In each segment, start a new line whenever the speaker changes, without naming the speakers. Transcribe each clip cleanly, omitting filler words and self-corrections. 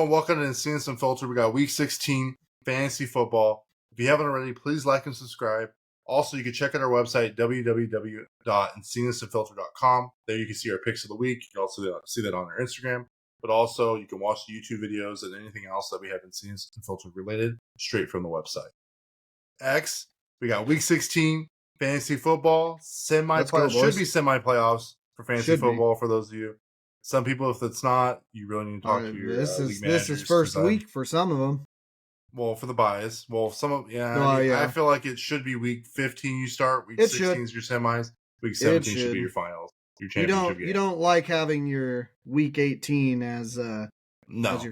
everyone? Welcome to Encinas Unfiltered. We got week 16 fantasy football. If you haven't already, please like and subscribe. Also, you can check out our website, www.encinasunfiltered.com. There you can see our picks of the week. You can also see that on our Instagram. But also, you can watch the YouTube videos and anything else that we have Encinas Unfiltered related straight from the website. X, we got week 16 fantasy football. Should be semi-playoffs for fantasy football for those of you. Some people, if it's not, you really need to talk to your league managers.
This is first week for some of them.
Well, for the buys. Well, I feel like it should be week 15 you start. Week 16 is your semis. Week 17 should be your finals. Your championship game.
You don't like having your week 18 as your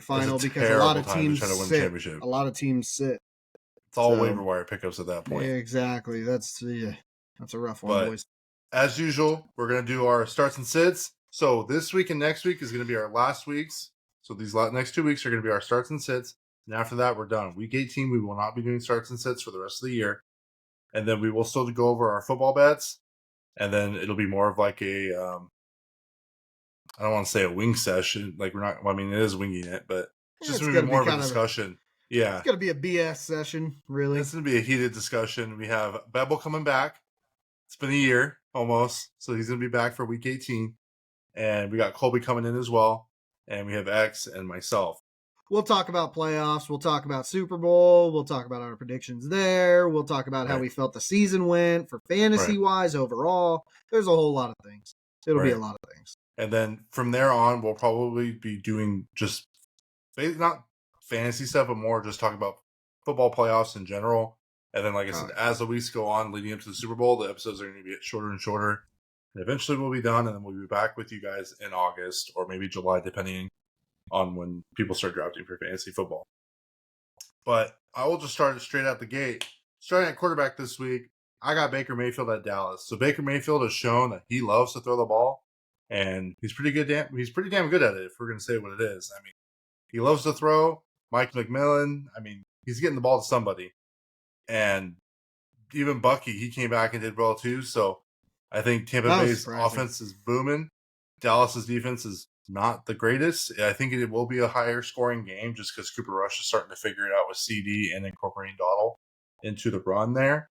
final because a lot of teams sit. A lot of teams sit.
It's all waiver wire pickups at that point.
Yeah, exactly. That's a rough one, boys.
As usual, we're going to do our starts and sits. So this week and next week is going to be our last weeks. So these next 2 weeks are going to be our starts and sits. And after that, we're done. Week 18, we will not be doing starts and sits for the rest of the year. And then we will still go over our football bets. And then it'll be more of like I don't want to say a wing session. Like it is winging it, but it's just going to be more of a discussion. Yeah.
It's going to be a BS session, really.
It's going to be a heated discussion. We have Bevel coming back. It's been a year almost. So he's going to be back for week 18. And we got Kolby coming in as well. And we have X and myself.
We'll talk about playoffs. We'll talk about Super Bowl. We'll talk about our predictions there. We'll talk about how we felt the season went for fantasy-wise overall. There's a whole lot of things. It'll be a lot of things.
And then from there on, we'll probably be doing just not fantasy stuff, but more just talking about football playoffs in general. And then, like I said, as the weeks go on leading up to the Super Bowl, the episodes are going to get shorter and shorter. And eventually we'll be done, and then we'll be back with you guys in August or maybe July, depending on when people start drafting for fantasy football. But I will just start straight out the gate. Starting at quarterback this week, I got Baker Mayfield at Dallas. So Baker Mayfield has shown that he loves to throw the ball, and he's pretty good. He's pretty damn good at it, if we're going to say what it is. I mean, he loves to throw. Mike McMillan, he's getting the ball to somebody. And even Bucky, he came back and did well too. So I think Tampa Bay's offense is booming. Dallas's defense is not the greatest. I think it will be a higher scoring game just because Cooper Rush is starting to figure it out with CD and incorporating Donald into the run there.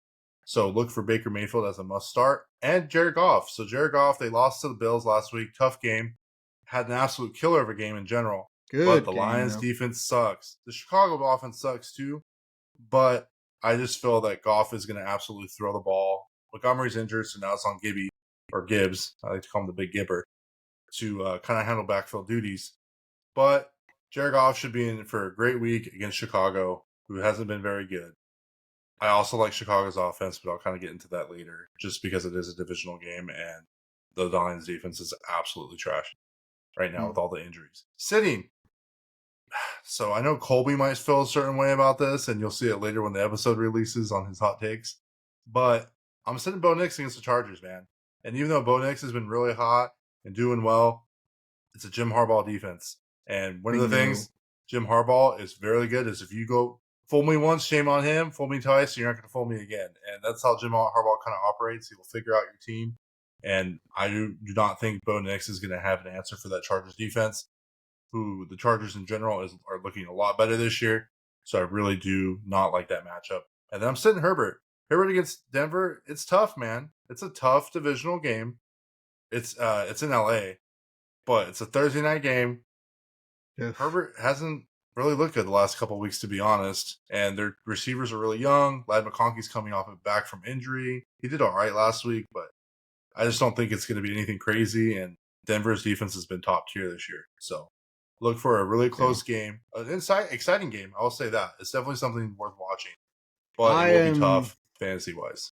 So look for Baker Mayfield as a must start. And Jared Goff. So Jared Goff, they lost to the Bills last week. Tough game. Had an absolute killer of a game in general. But the Lions defense sucks. The Chicago offense sucks too. But I just feel that Goff is going to absolutely throw the ball. Montgomery's injured, so now it's on Gibbs. I like to call him the Big Gibber, to kind of handle backfield duties. But Jared Goff should be in for a great week against Chicago, who hasn't been very good. I also like Chicago's offense, but I'll kind of get into that later, just because it is a divisional game, and the Lions defense is absolutely trash right now with all the injuries. Sitting. So I know Kolby might feel a certain way about this, and you'll see it later when the episode releases on his hot takes. But I'm sitting Bo Nix against the Chargers, man. And even though Bo Nix has been really hot and doing well, it's a Jim Harbaugh defense. And one of the things Jim Harbaugh is very good is if you go fool me once, shame on him. Fool me twice, you're not going to fool me again. And that's how Jim Harbaugh kind of operates. He will figure out your team. And I do not think Bo Nix is going to have an answer for that Chargers defense, who the Chargers in general are looking a lot better this year. So I really do not like that matchup. And then I'm sitting Herbert. Herbert against Denver, it's tough, man. It's a tough divisional game. It's in LA, but it's a Thursday night game. Yeah. Herbert hasn't really looked good the last couple of weeks, to be honest. And their receivers are really young. Ladd McConkey's coming back from injury. He did all right last week, but I just don't think it's going to be anything crazy. And Denver's defense has been top tier this year. So look for a really close game. An exciting game, I'll say that. It's definitely something worth watching. But it will be tough fantasy-wise.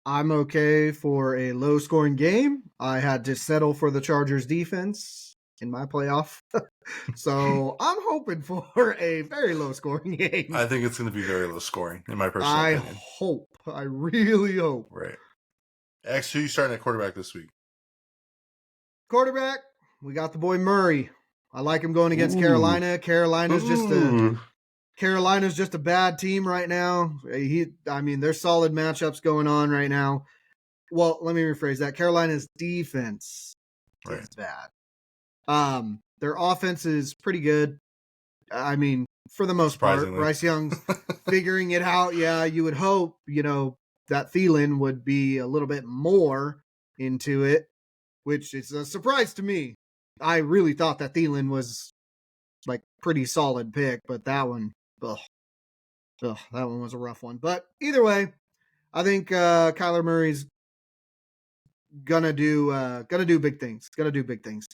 I'm okay for a low-scoring game. I had to settle for the Chargers defense in my playoff. So I'm hoping for a very low-scoring game.
I think it's going to be very low-scoring, in my personal opinion.
I really hope.
Right. X, who are you starting at quarterback this week?
Quarterback, we got the boy Murray. I like him going against Carolina. Carolina's just a bad team right now. There's solid matchups going on right now. Well, let me rephrase that. Carolina's defense is bad. Their offense is pretty good. I mean, for the most part, Bryce Young's figuring it out. Yeah, you would hope, that Thielen would be a little bit more into it, which is a surprise to me. I really thought that Thielen was like pretty solid pick, but that one, that one was a rough one. But either way, I think Kyler Murray's gonna do big things. Gonna do big things.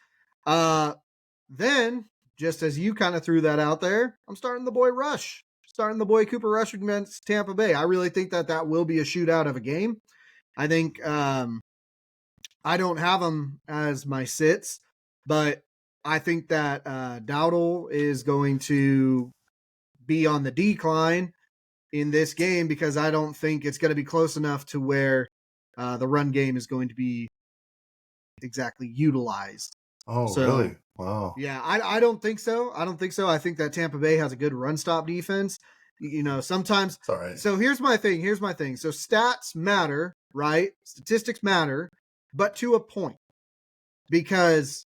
Then, just as you kind of threw that out there, I'm starting the boy Rush. Starting the boy Cooper Rush against Tampa Bay. I really think that will be a shootout of a game. I think I don't have him as my sits, but I think that Dowdle is going to be on the decline in this game because I don't think it's going to be close enough to where the run game is going to be exactly utilized.
Oh, really? Wow.
Yeah, I don't think so. I think that Tampa Bay has a good run stop defense. Sometimes.
It's all right.
So here's my thing. So stats matter, right? Statistics matter, but to a point. Because,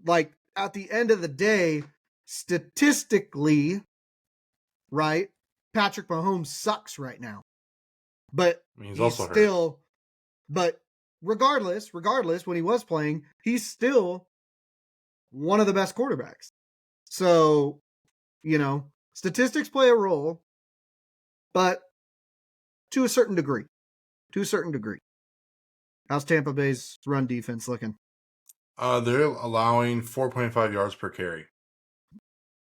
like, at the end of the day, statistically, right, Patrick Mahomes sucks right now. But
he's also still
hurt. But regardless, when he was playing, he's still one of the best quarterbacks. So, statistics play a role, but to a certain degree. How's Tampa Bay's run defense looking?
They're allowing 4.5 yards per carry.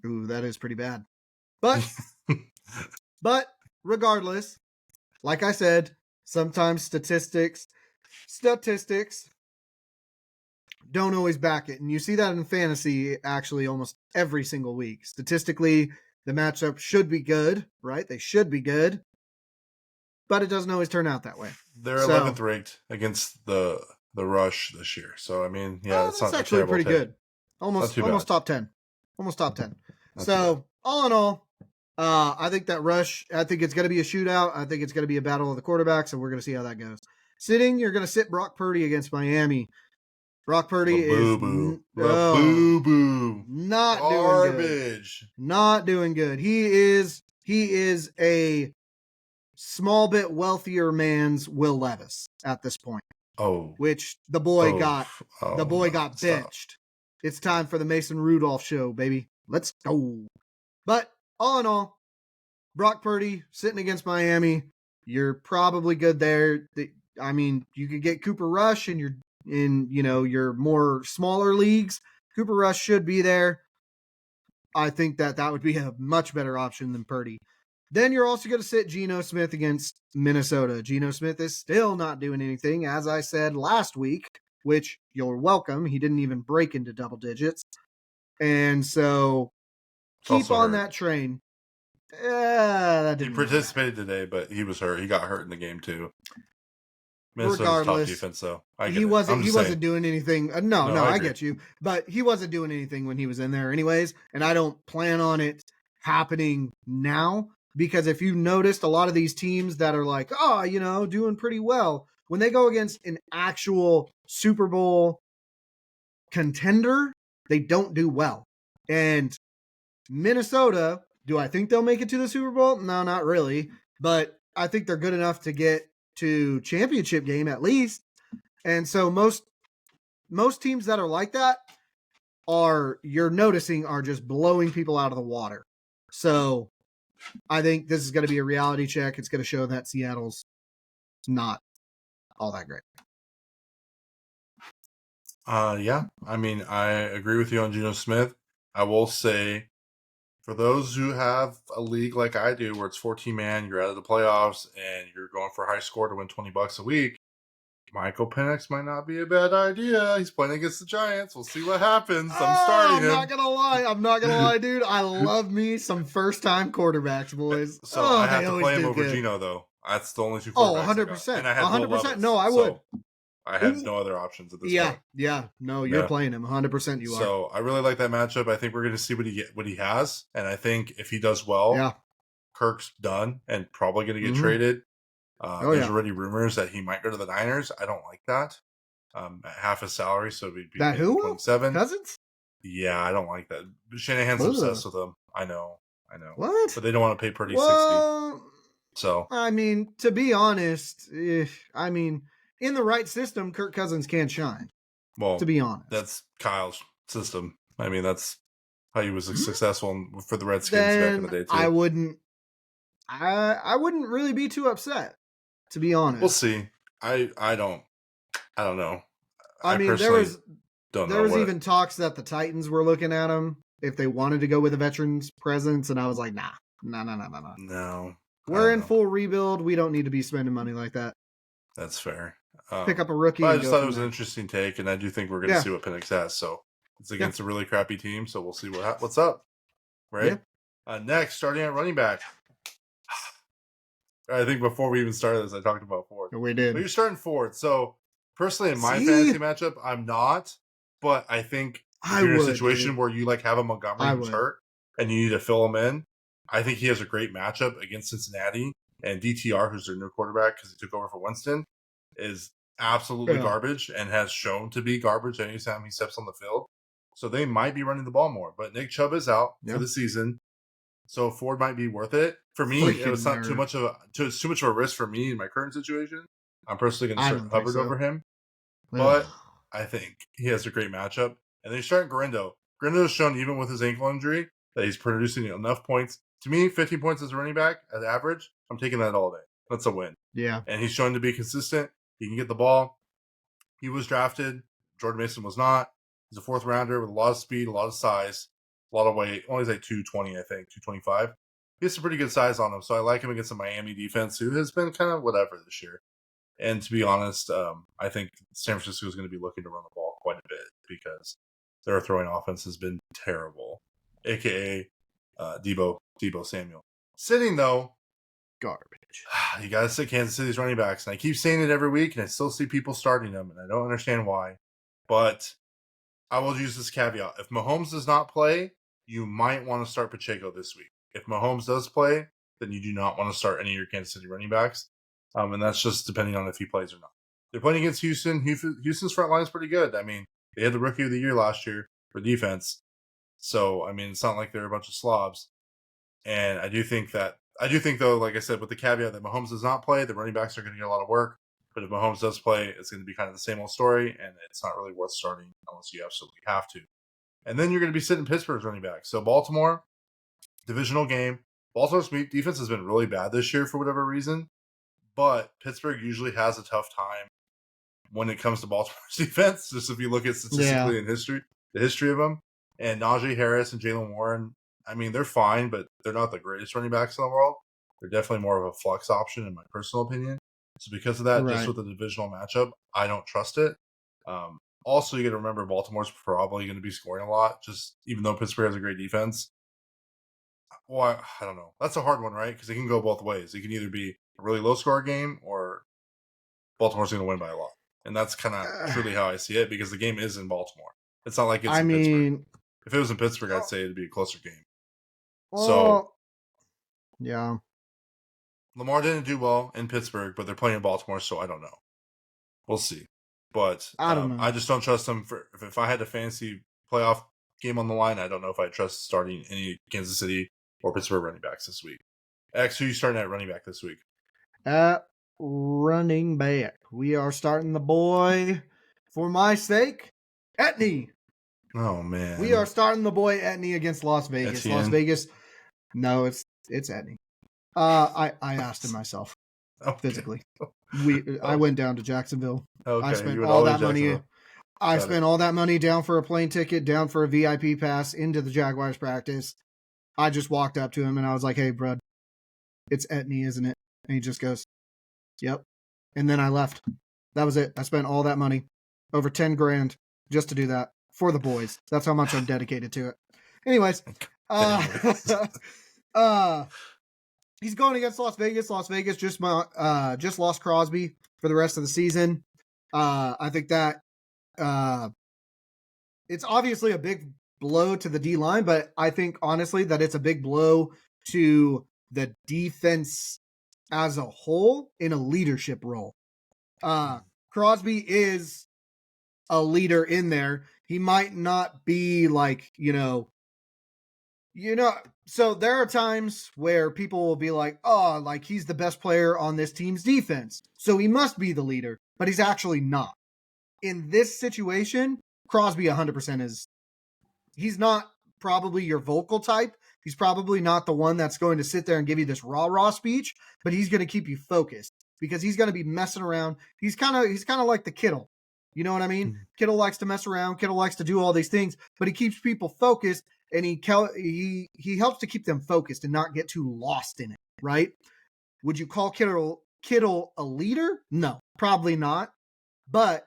Ooh, that is pretty bad. But regardless, like I said, sometimes statistics don't always back it. And you see that in fantasy actually almost every single week. Statistically, the matchup should be good, right? They should be good. But it doesn't always turn out that way.
They're 11th ranked against the Rush this year. So, I mean, it's not
actually pretty good. Almost top 10.
Not
so, all in all, I think that Rush, I think it's going to be a shootout. I think it's going to be a battle of the quarterbacks, and we're going to see how that goes. You're going to sit Brock Purdy against Miami. Brock Purdy is not
garbage.
Not doing good. He is a small bit wealthier man's Will Levis at this point.
Oh,
which the boy got benched. It's time for the Mason Rudolph show, baby. Let's go. But all in all, Brock Purdy sitting against Miami, you're probably good there. I mean, you could get Cooper Rush in your more smaller leagues. Cooper Rush should be there. I think that would be a much better option than Purdy. Then you're also going to sit Geno Smith against Minnesota. Geno Smith is still not doing anything, as I said last week, which you're welcome. He didn't even break into double digits. And so keep on that train.
He participated today, but he was hurt. He got hurt in the game too. Minnesota's top defense, though. He
wasn't doing anything. No, I get you. But he wasn't doing anything when he was in there anyways. And I don't plan on it happening now. Because if you noticed, a lot of these teams that are like, doing pretty well, when they go against an actual Super Bowl contender, they don't do well. And Minnesota, do I think they'll make it to the Super Bowl? No, not really. But I think they're good enough to get to championship game at least. And so most teams that are like that you're noticing are just blowing people out of the water. So I think this is going to be a reality check. It's going to show that Seattle's not all that great.
Yeah. I mean, I agree with you on Geno Smith. I will say, for those who have a league like I do, where it's 14-man, you're out of the playoffs, and you're going for a high score to win $20 a week, Michael Penix might not be a bad idea. He's playing against the Giants. We'll see what happens. I'm starting him.
I'm not gonna lie, dude. I love me some first-time quarterbacks, boys.
So I have to play him over Geno, though. That's the only two quarterbacks
100%.
And I had
100%. No, I would.
I have no other options at this point.
Yeah. No, you're playing him. 100% you are.
So I really like that matchup. I think we're going to see what he has. And I think if he does well, Kirk's done and probably going to get traded. There's already rumors that he might go to the Niners. I don't like that. At half his salary, so he'd be
that who?
27.
Cousins?
Yeah, I don't like that. Shanahan's
Ugh.
obsessed with him. I know.
What?
But they don't want to pay Purdy 60.
Well,
So,
I mean, to be honest, in the right system, Kirk Cousins can shine.
well,
To be honest,
that's Kyle's system. I mean, that's how he was
Hmm?
successful for the Redskins back in the day, too.
I wouldn't really be too upset, to be honest.
We'll see. I don't know.
I mean, there was even talks that the Titans were looking at him if they wanted to go with a veterans presence, and I was like, nah.
No.
We're in full rebuild. We don't need to be spending money like that.
That's fair.
Pick up a rookie.
I just thought it was an interesting take, and I do think we're going to see what Penix has. So it's against a really crappy team, so we'll see what's up. Right? Yeah. Next, starting at running back. I think before we even started this, I talked about Ford.
We did.
But you're starting Ford. So personally, in my fantasy matchup, I'm not. But I think if you're in a situation where you have a Montgomery who's hurt and you need to fill him in, I think he has a great matchup against Cincinnati. And DTR, who's their new quarterback because he took over for Winston, is absolutely garbage and has shown to be garbage anytime he steps on the field. So they might be running the ball more. But Nick Chubb is out for the season. So Ford might be worth it. For me, it's not too much of a risk for me in my current situation. I'm personally going to start Hubbard over him. But I think he has a great matchup. And then you're starting Garindo. Garindo has shown, even with his ankle injury, that he's producing enough points. To me, 15 points as a running back as average, I'm taking that all day. That's a win.
Yeah.
And he's shown to be consistent. He can get the ball. He was drafted. Jordan Mason was not. He's a fourth rounder with a lot of speed, a lot of size, a lot of weight. Only 220, I think, 225. He has some pretty good size on him, so I like him against the Miami defense, who has been kind of whatever this year. And to be honest, I think San Francisco is going to be looking to run the ball quite a bit because their throwing offense has been terrible, a.k.a. Debo Samuel. Sitting, though,
garbage.
You got to sit Kansas City's running backs. And I keep saying it every week, and I still see people starting them, and I don't understand why. But I will use this caveat. If Mahomes does not play, you might want to start Pacheco this week. If Mahomes does play, then you do not want to start any of your Kansas City running backs. And that's just depending on if he plays or not. They're playing against Houston. Houston's front line is pretty good. I mean, they had the Rookie of the Year last year for defense. So, I mean, it's not like they're a bunch of slobs. And I do think, though, like I said, with the caveat that Mahomes does not play, the running backs are going to get a lot of work. But if Mahomes does play, it's going to be kind of the same old story, and it's not really worth starting unless you absolutely have to. And then you're going to be sitting Pittsburgh's running back. So Baltimore, divisional game. Baltimore's defense has been really bad this year for whatever reason. But Pittsburgh usually has a tough time when it comes to Baltimore's defense, just if you look at statistically in history, the history of them. And Najee Harris and Jalen Warren, I mean, they're fine, but they're not the greatest running backs in the world. They're definitely more of a flex option, in my personal opinion. So because of that, just with the divisional matchup, I don't trust it. Also, you got to remember Baltimore's probably going to be scoring a lot, just even though Pittsburgh has a great defense. Well, I don't know. That's a hard one, right? Because it can go both ways. It can either be a really low-score game or Baltimore's going to win by a lot. And that's kind of truly how I see it because the game is in Baltimore. It's not like it's in Pittsburgh. If it was in Pittsburgh, I'd say it'd be a closer game.
Yeah.
Lamar didn't do well in Pittsburgh, but they're playing in Baltimore, so I don't know. We'll see. But
I don't know.
I just don't trust them. If I had a fantasy playoff game on the line, I don't know if I trust starting any Kansas City or Pittsburgh running backs this week. X, who are you starting at running back this week?
At running back, we are starting the boy, for my sake, Etney.
Oh, man.
We are starting the boy Etney against Las Vegas.
Etienne?
Las Vegas. No, it's Etney. I asked him myself physically. I went down to Jacksonville.
Okay,
I spent all that money. I spent all that money down for a plane ticket, down for a VIP pass into the Jaguars practice. I just walked up to him and I was like, "Hey, bro, it's Etney, isn't it?" And he just goes, "Yep." And then I left. That was it. I spent all that money, over $10,000, just to do that for the boys. That's how much I'm dedicated to it. Anyways, he's going against Las Vegas. Las Vegas just lost Crosby for the rest of the season. I think that it's obviously a big blow to the D-line, but I think honestly that it's a big blow to the defense as a whole in a leadership role. Crosby is a leader in there. he might not be like, so there are times where people will be like, oh, like he's the best player on this team's defense, so he must be the leader, but he's actually not. In this situation, Crosby 100% he's not probably your vocal type. He's probably not the one that's going to sit there and give you this rah-rah speech, but he's going to keep you focused because he's going to be messing around. He's kind of like the Kittle. You know what I mean? Kittle likes to mess around. Kittle likes to do all these things, but he keeps people focused, and he helps to keep them focused and not get too lost in it, right? Would you call Kittle a leader? No, probably not. But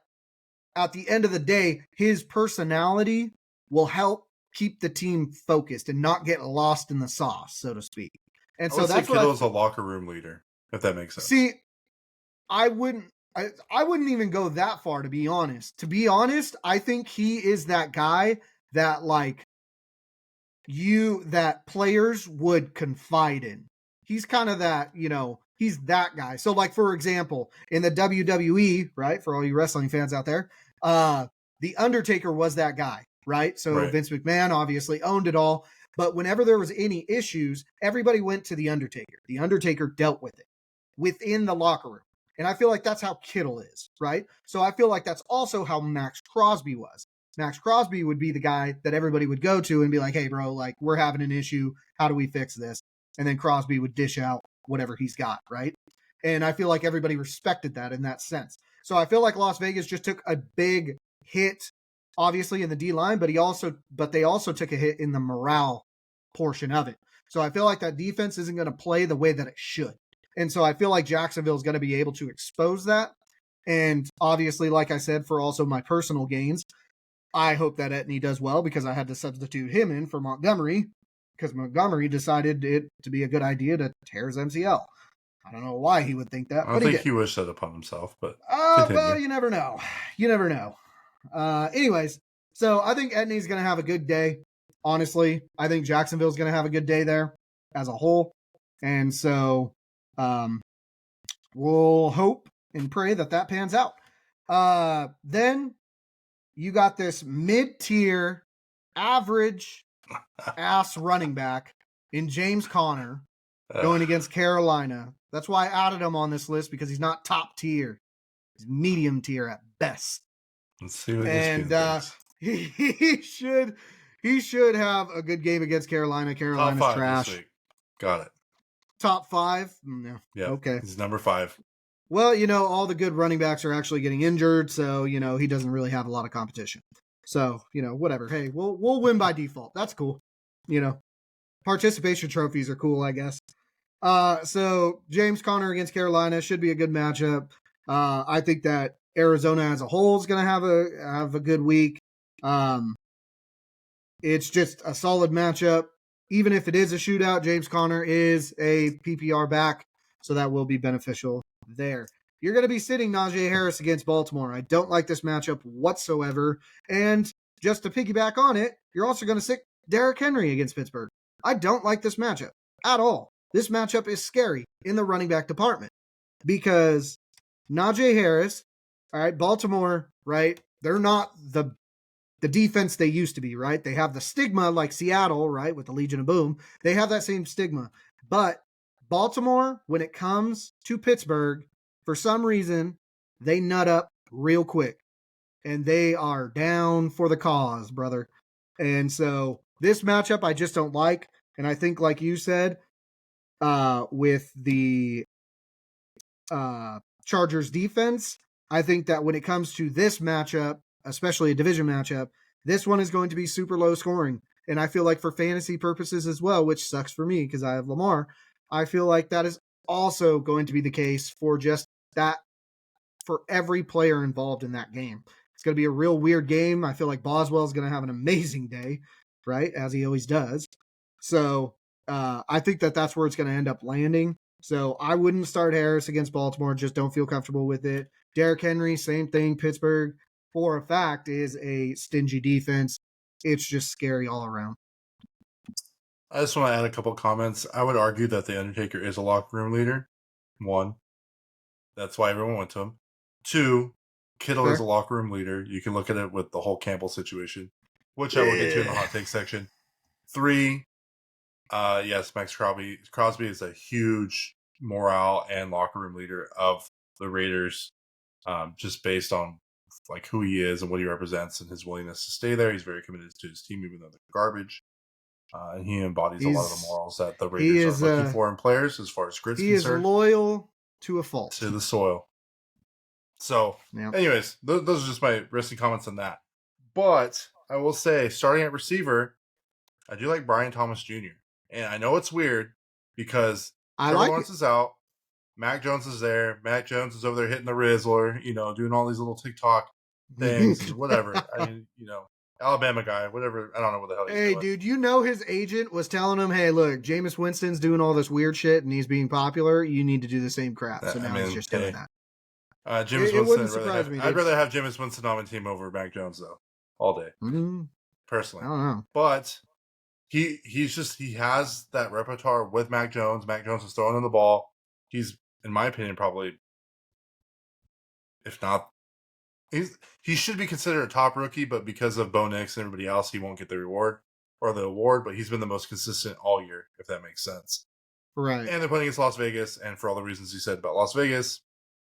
at the end of the day, his personality will help keep the team focused and not get lost in the sauce, so to speak. And so that's what
Kittle's a locker room leader, if that makes sense.
See, I wouldn't even go that far, to be honest. To be honest, I think he is that guy that that players would confide in. He's kind of that, he's that guy. So like, for example, in the WWE, right, for all you wrestling fans out there, The Undertaker was that guy, right? So right. Vince McMahon obviously owned it all, but whenever there was any issues, everybody went to The Undertaker. The Undertaker dealt with it within the locker room. And I feel like that's how Kittle is, right? So I feel like that's also how Max Crosby was. Max Crosby would be the guy that everybody would go to and be like, hey, bro, like, we're having an issue. How do we fix this? And then Crosby would dish out whatever he's got, right? And I feel like everybody respected that in that sense. So I feel like Las Vegas just took a big hit, obviously, in the D-line, but they also took a hit in the morale portion of it. So I feel like that defense isn't going to play the way that it should. And so I feel like Jacksonville is going to be able to expose that. And obviously, like I said, for also my personal gains, I hope that Etney does well because I had to substitute him in for Montgomery because Montgomery decided it to be a good idea to tear his MCL. I don't know why he would think that.
I think he wished that upon himself, but
well, you never know. You never know. Anyways, so I think Etney's going to have a good day. Honestly, I think Jacksonville's going to have a good day there as a whole. And so we'll hope and pray that pans out. Then you got this mid-tier, average ass running back in James Conner going against Carolina. That's why I added him on this list because he's not top tier. He's medium tier at best.
Let's see what
he should have a good game against Carolina. Carolina's
top 5
trash.
This week. Got it.
Top 5? No.
Yeah.
Okay.
He's number 5.
Well, all the good running backs are actually getting injured, so he doesn't really have a lot of competition. So, whatever. Hey, we'll win by default. That's cool. Participation trophies are cool, I guess. So James Conner against Carolina should be a good matchup. I think that Arizona as a whole is going to have a good week. It's just a solid matchup. Even if it is a shootout, James Conner is a PPR back, so that will be beneficial there. You're going to be sitting Najee Harris against Baltimore. I don't like this matchup whatsoever. And just to piggyback on it, you're also going to sit Derrick Henry against Pittsburgh. I don't like this matchup at all. This matchup is scary in the running back department because Najee Harris, all right, Baltimore, right? They're not the defense they used to be, right? They have the stigma like Seattle, right, with the Legion of Boom. They have that same stigma. But Baltimore, when it comes to Pittsburgh, for some reason, they nut up real quick. And they are down for the cause, brother. And so this matchup I just don't like. And I think, like you said, with the Chargers defense, I think that when it comes to this matchup, especially a division matchup, this one is going to be super low scoring. And I feel like for fantasy purposes as well, which sucks for me because I have Lamar, I feel like that is also going to be the case for just that, for every player involved in that game. It's going to be a real weird game. I feel like Boswell is going to have an amazing day, right? As he always does. So I think that's where it's going to end up landing. So I wouldn't start Harris against Baltimore. Just don't feel comfortable with it. Derrick Henry, same thing. Pittsburgh, for a fact, is a stingy defense. It's just scary all around.
I just want to add a couple comments. I would argue that The Undertaker is a locker room leader. 1, that's why everyone went to him. 2, Kittle
Fair.
is a locker room leader. You can look at it with the whole Campbell situation, which I will get to in the hot take section. 3, yes, Max Crosby. Crosby is a huge morale and locker room leader of the Raiders, just based on like who he is and what he represents and his willingness to stay there. He's very committed to his team, even though they're garbage. And he embodies a lot of the morals that the Raiders are looking for in players as far as grit's concerned.
He is loyal to a fault.
To the soil. So, anyways, those are just my resting comments on that. But I will say, starting at receiver, I do like Brian Thomas Jr. And I know it's weird because Trevor Lawrence is out. Mac Jones is there. Mac Jones is over there hitting the Rizzler, doing all these little TikTok things and whatever. I mean, Alabama guy, whatever. I don't know what the hell he's doing.
Hey, dude, his agent was telling him, hey, look, Jameis Winston's doing all this weird shit and he's being popular. You need to do the same crap. So now he's just doing that.
Jameis Winston. I'd rather have Jameis Winston on my team over Mac Jones, though, all day.
Mm-hmm.
Personally.
I don't know.
But he has that repertoire with Mac Jones. Mac Jones is throwing him the ball. He's, in my opinion, probably, if not, he should be considered a top rookie, but because of Bo Nix and everybody else, he won't get the reward or the award, but he's been the most consistent all year, if that makes sense.
Right.
And they're playing against Las Vegas, and for all the reasons you said about Las Vegas,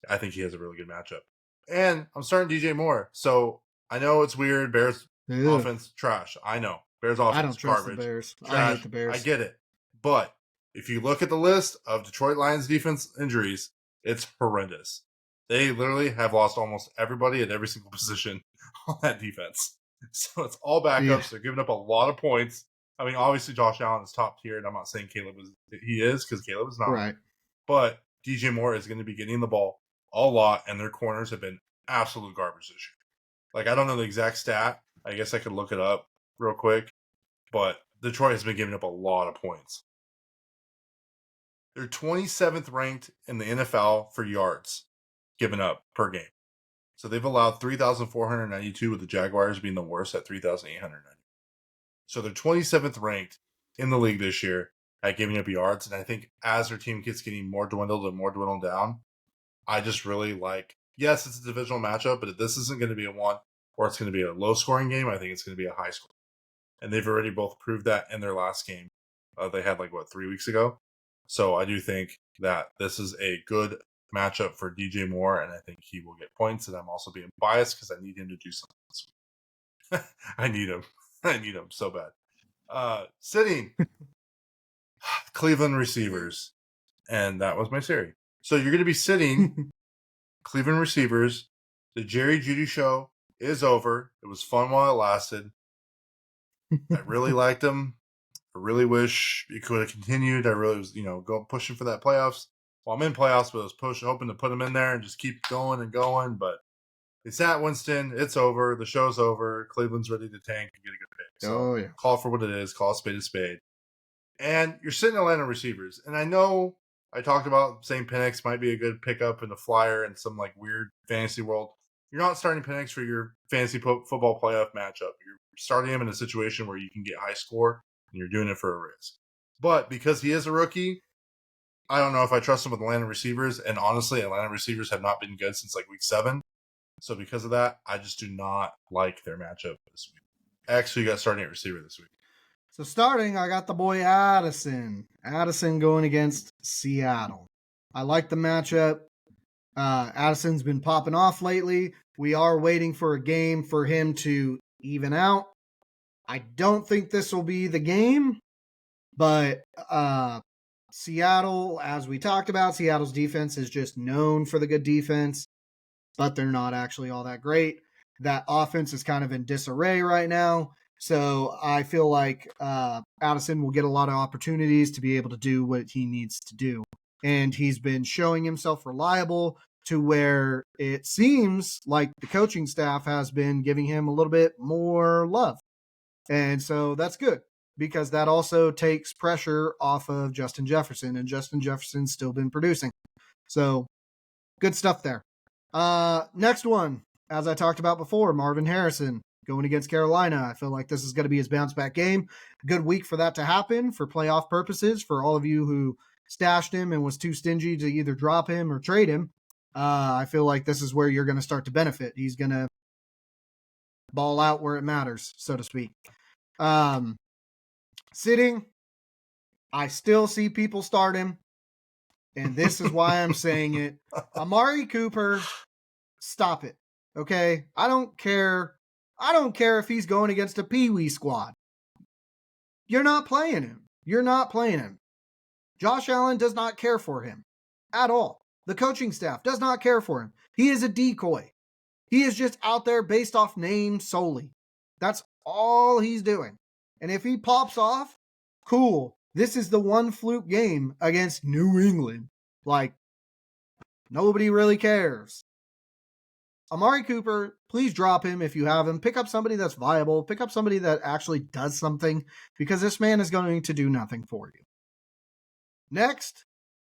I think he has a really good matchup. And I'm starting DJ Moore, so I know it's weird. Bears offense, trash. I know. Bears offense,
I don't trust
garbage.
The Bears.
Trash.
I hate the Bears.
I get it. But if you look at the list of Detroit Lions defense injuries, it's horrendous. They literally have lost almost everybody at every single position on that defense. So it's all backups. Yeah. They're giving up a lot of points. I mean, obviously Josh Allen is top tier, and I'm not saying he is because Caleb is not.
Right.
But DJ Moore is going to be getting the ball a lot, and their corners have been absolute garbage this year. Like, I don't know the exact stat. I guess I could look it up real quick. But Detroit has been giving up a lot of points. They're 27th ranked in the NFL for yards given up per game. So they've allowed 3,492, with the Jaguars being the worst at 3,890. So they're 27th ranked in the league this year at giving up yards. And I think as their team gets getting more dwindled down, I just really like, yes, it's a divisional matchup, but if this isn't going to be a one or it's going to be a low scoring game, I think it's going to be a high score. And they've already both proved that in their last game. They had 3 weeks ago. So I do think that this is a good matchup for DJ Moore, and I think he will get points. And I'm also being biased because I need him to do something this week. I need him. I need him so bad. Sitting Cleveland receivers, and that was my series. So you're going to be sitting Cleveland receivers. The Jerry Jeudy show is over. It was fun while it lasted. I really liked him. I really wish it could have continued. I really was, go pushing for that playoffs. Well, I'm in playoffs, but I was hoping to put him in there and just keep going and going. But it's at Winston. It's over. The show's over. Cleveland's ready to tank and get a good pick. So call for what it is. Call a spade. And you're sitting Atlanta receivers. And I know I talked about saying Penix might be a good pickup in the flyer in some weird fantasy world. You're not starting Penix for your fantasy football playoff matchup. You're starting him in a situation where you can get high score, and you're doing it for a risk. But because he is a rookie, I don't know if I trust him with Atlanta receivers. And honestly, Atlanta receivers have not been good since week 7. So because of that, I just do not like their matchup this week. Actually, you got starting at receiver this week.
So starting, I got the boy Addison. Addison going against Seattle. I like the matchup. Addison's been popping off lately. We are waiting for a game for him to even out. I don't think this will be the game, but Seattle, as we talked about, Seattle's defense is just known for the good defense, but they're not actually all that great. That offense is kind of in disarray right now. So I feel like Addison will get a lot of opportunities to be able to do what he needs to do. And he's been showing himself reliable to where it seems like the coaching staff has been giving him a little bit more love. And so that's good because that also takes pressure off of Justin Jefferson, and Justin Jefferson's still been producing. So good stuff there. Next one, as I talked about before, Marvin Harrison going against Carolina. I feel like this is going to be his bounce back game. Good week for that to happen for playoff purposes for all of you who stashed him and was too stingy to either drop him or trade him. I feel like this is where you're going to start to benefit. He's going to ball out where it matters, so to speak. Sitting, I still see people start him, and this is why I'm saying it. Amari Cooper, stop it, okay? I don't care if he's going against a Pee-wee squad. You're not playing him. You're not playing him. Josh Allen does not care for him at all. The coaching staff does not care for him. He is a decoy. He is just out there based off name solely. That's all he's doing. And if he pops off, cool. This is the one fluke game against New England. Like, nobody really cares. Amari Cooper, please drop him if you have him. Pick up somebody that's viable. Pick up somebody that actually does something, because this man is going to do nothing for you. Next,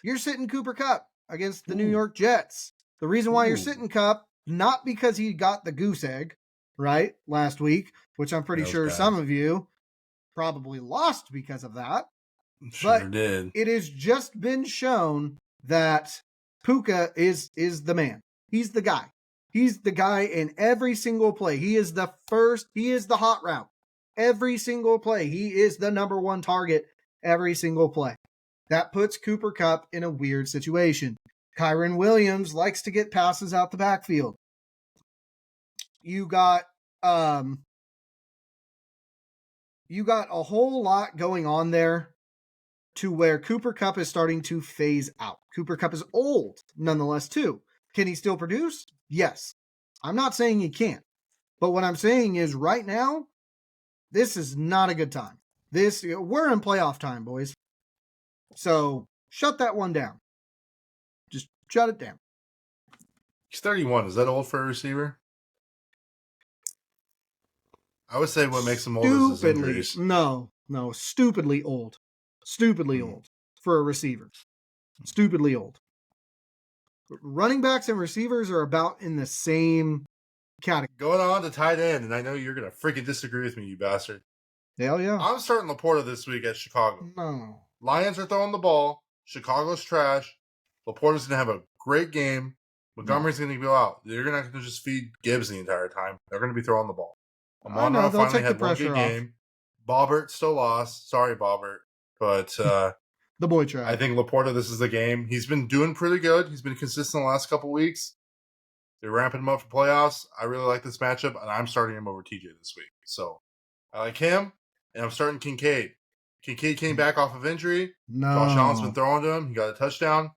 you're sitting Cooper Kupp against the New York Jets. The reason why you're sitting Kupp, not because he got the goose egg, right, last week, which I'm pretty sure some of you probably lost because of that.
Sure
but
did.
It has just been shown that Puka is the man. He's the guy. He's the guy in every single play. He is the hot route. Every single play. He is the number one target every single play. That puts Cooper Kupp in a weird situation. Kyron Williams likes to get passes out the backfield. You got a whole lot going on there to where Cooper Kupp is starting to phase out. Cooper Kupp is old, nonetheless, too. Can he still produce? Yes. I'm not saying he can't. But what I'm saying is right now, this is not a good time. We're in playoff time, boys. So shut that one down. Just shut it down.
He's 31. Is that old for a receiver? I would say what makes him old is his injuries.
No, stupidly old. Stupidly old for a receiver. Stupidly old. Running backs and receivers are about in the same category.
Going on to tight end, and I know you're going to freaking disagree with me, you bastard.
Hell yeah.
I'm starting Laporta this week at Chicago.
No.
Lions are throwing the ball. Chicago's trash. Laporta's going to have a great game. Montgomery's going to go out. They're not going to just feed Gibbs the entire time. They're going to be throwing the ball. Amon-Ra finally had one good game. Bobbert still lost. Sorry, Bobbert. But
the boy tried.
I think Laporta, this is the game. He's been doing pretty good. He's been consistent the last couple weeks. They're ramping him up for playoffs. I really like this matchup, and I'm starting him over TJ this week. So I like him, and I'm starting Kincaid. Kincaid came back off of injury.
No.
Josh Allen's been throwing to him. He got a touchdown.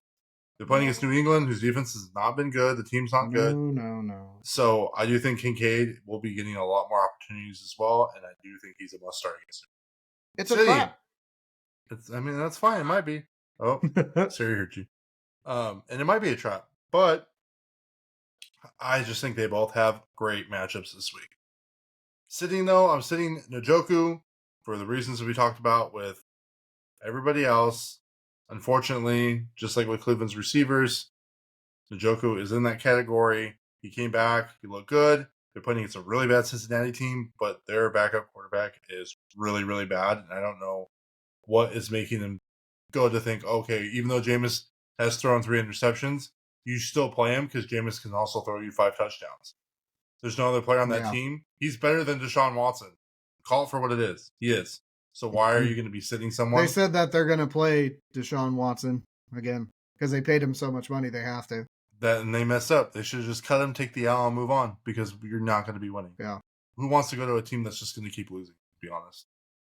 They're playing against New England, whose defense has not been good. The team's not good.
No.
So I do think Kincaid will be getting a lot more opportunities as well, and I do think he's a must start against him.
It's a trap.
That's fine. It might be. Oh, Siri heard you. And it might be a trap, but I just think they both have great matchups this week. Sitting, though, I'm sitting Njoku for the reasons we talked about with everybody else. Unfortunately, just like with Cleveland's receivers, Njoku is in that category. He came back. He looked good. They're playing against a really bad Cincinnati team, but their backup quarterback is really, really bad. And I don't know what is making them go to think, okay, even though Jameis has thrown 3 interceptions, you still play him because Jameis can also throw you 5 touchdowns. There's no other player on that team. He's better than Deshaun Watson. Call it for what it is. He is. So why are you going to be sitting someone?
They said that they're going to play Deshaun Watson again because they paid him so much money they have to.
And they messed up. They should have just cut him, take the L, and move on because you're not going to be winning.
Yeah.
Who wants to go to a team that's just going to keep losing, to be honest?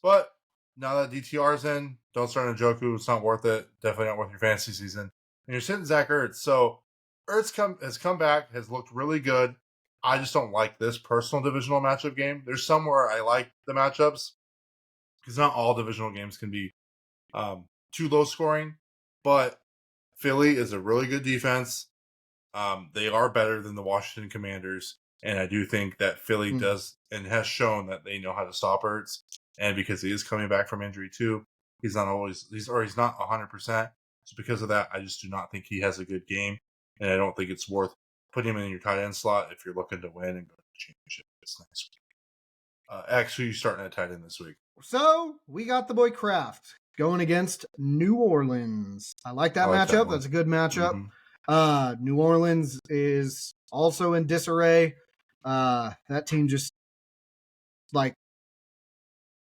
But now that DTR's in, don't start Njoku. It's not worth it. Definitely not worth your fantasy season. And you're sitting Zach Ertz. So Ertz has come back, has looked really good. I just don't like this personal divisional matchup game. There's some where I like the matchups because not all divisional games can be too low scoring. But Philly is a really good defense. They are better than the Washington Commanders. And I do think that Philly does and has shown that they know how to stop Ertz. And because he is coming back from injury too, he's not 100%. So because of that, I just do not think he has a good game. And I don't think it's worth putting him in your tight end slot if you're looking to win and go to the championship this next week. Actually, you're starting at tight end this week.
So we got the boy Kraft going against New Orleans. I like that matchup. That's a good matchup. New Orleans is also in disarray. That team just, like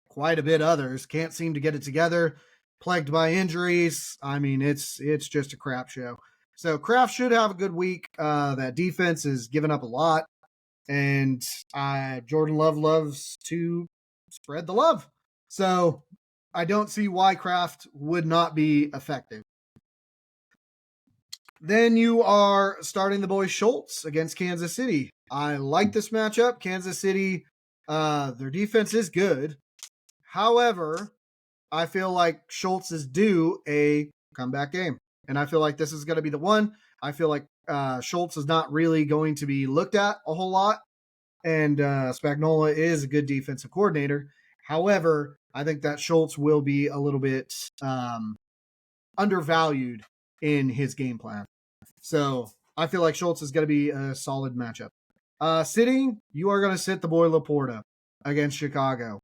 quite a bit others, can't seem to get it together, plagued by injuries. I mean, it's just a crap show. So Kraft should have a good week. That defense is giving up a lot, and Jordan Love loves to spread the love. So I don't see why Kraft would not be effective. Then you are starting the boy Schultz against Kansas City. I like this matchup. Kansas City, their defense is good. However, I feel like Schultz is due a comeback game. And I feel like this is going to be the one. I feel like Schultz is not really going to be looked at a whole lot. And Spagnuolo is a good defensive coordinator. However, I think that Schultz will be a little bit undervalued in his game plan. So I feel like Schultz is going to be a solid matchup. Sitting, you are going to sit the boy Laporta against Chicago.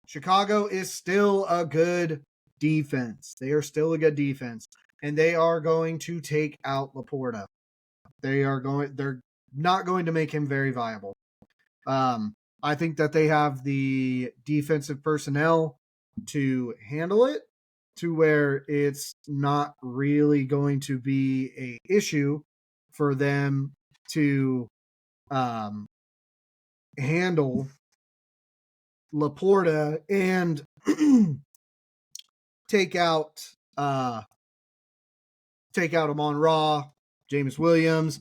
Chicago is still a good defense. They are still a good defense. And they are going to take out Laporta. They're not going to make him very viable. I think that they have the defensive personnel to handle it to where it's not really going to be a issue for them to handle Laporta and take out Amon-Ra, Jameis Williams.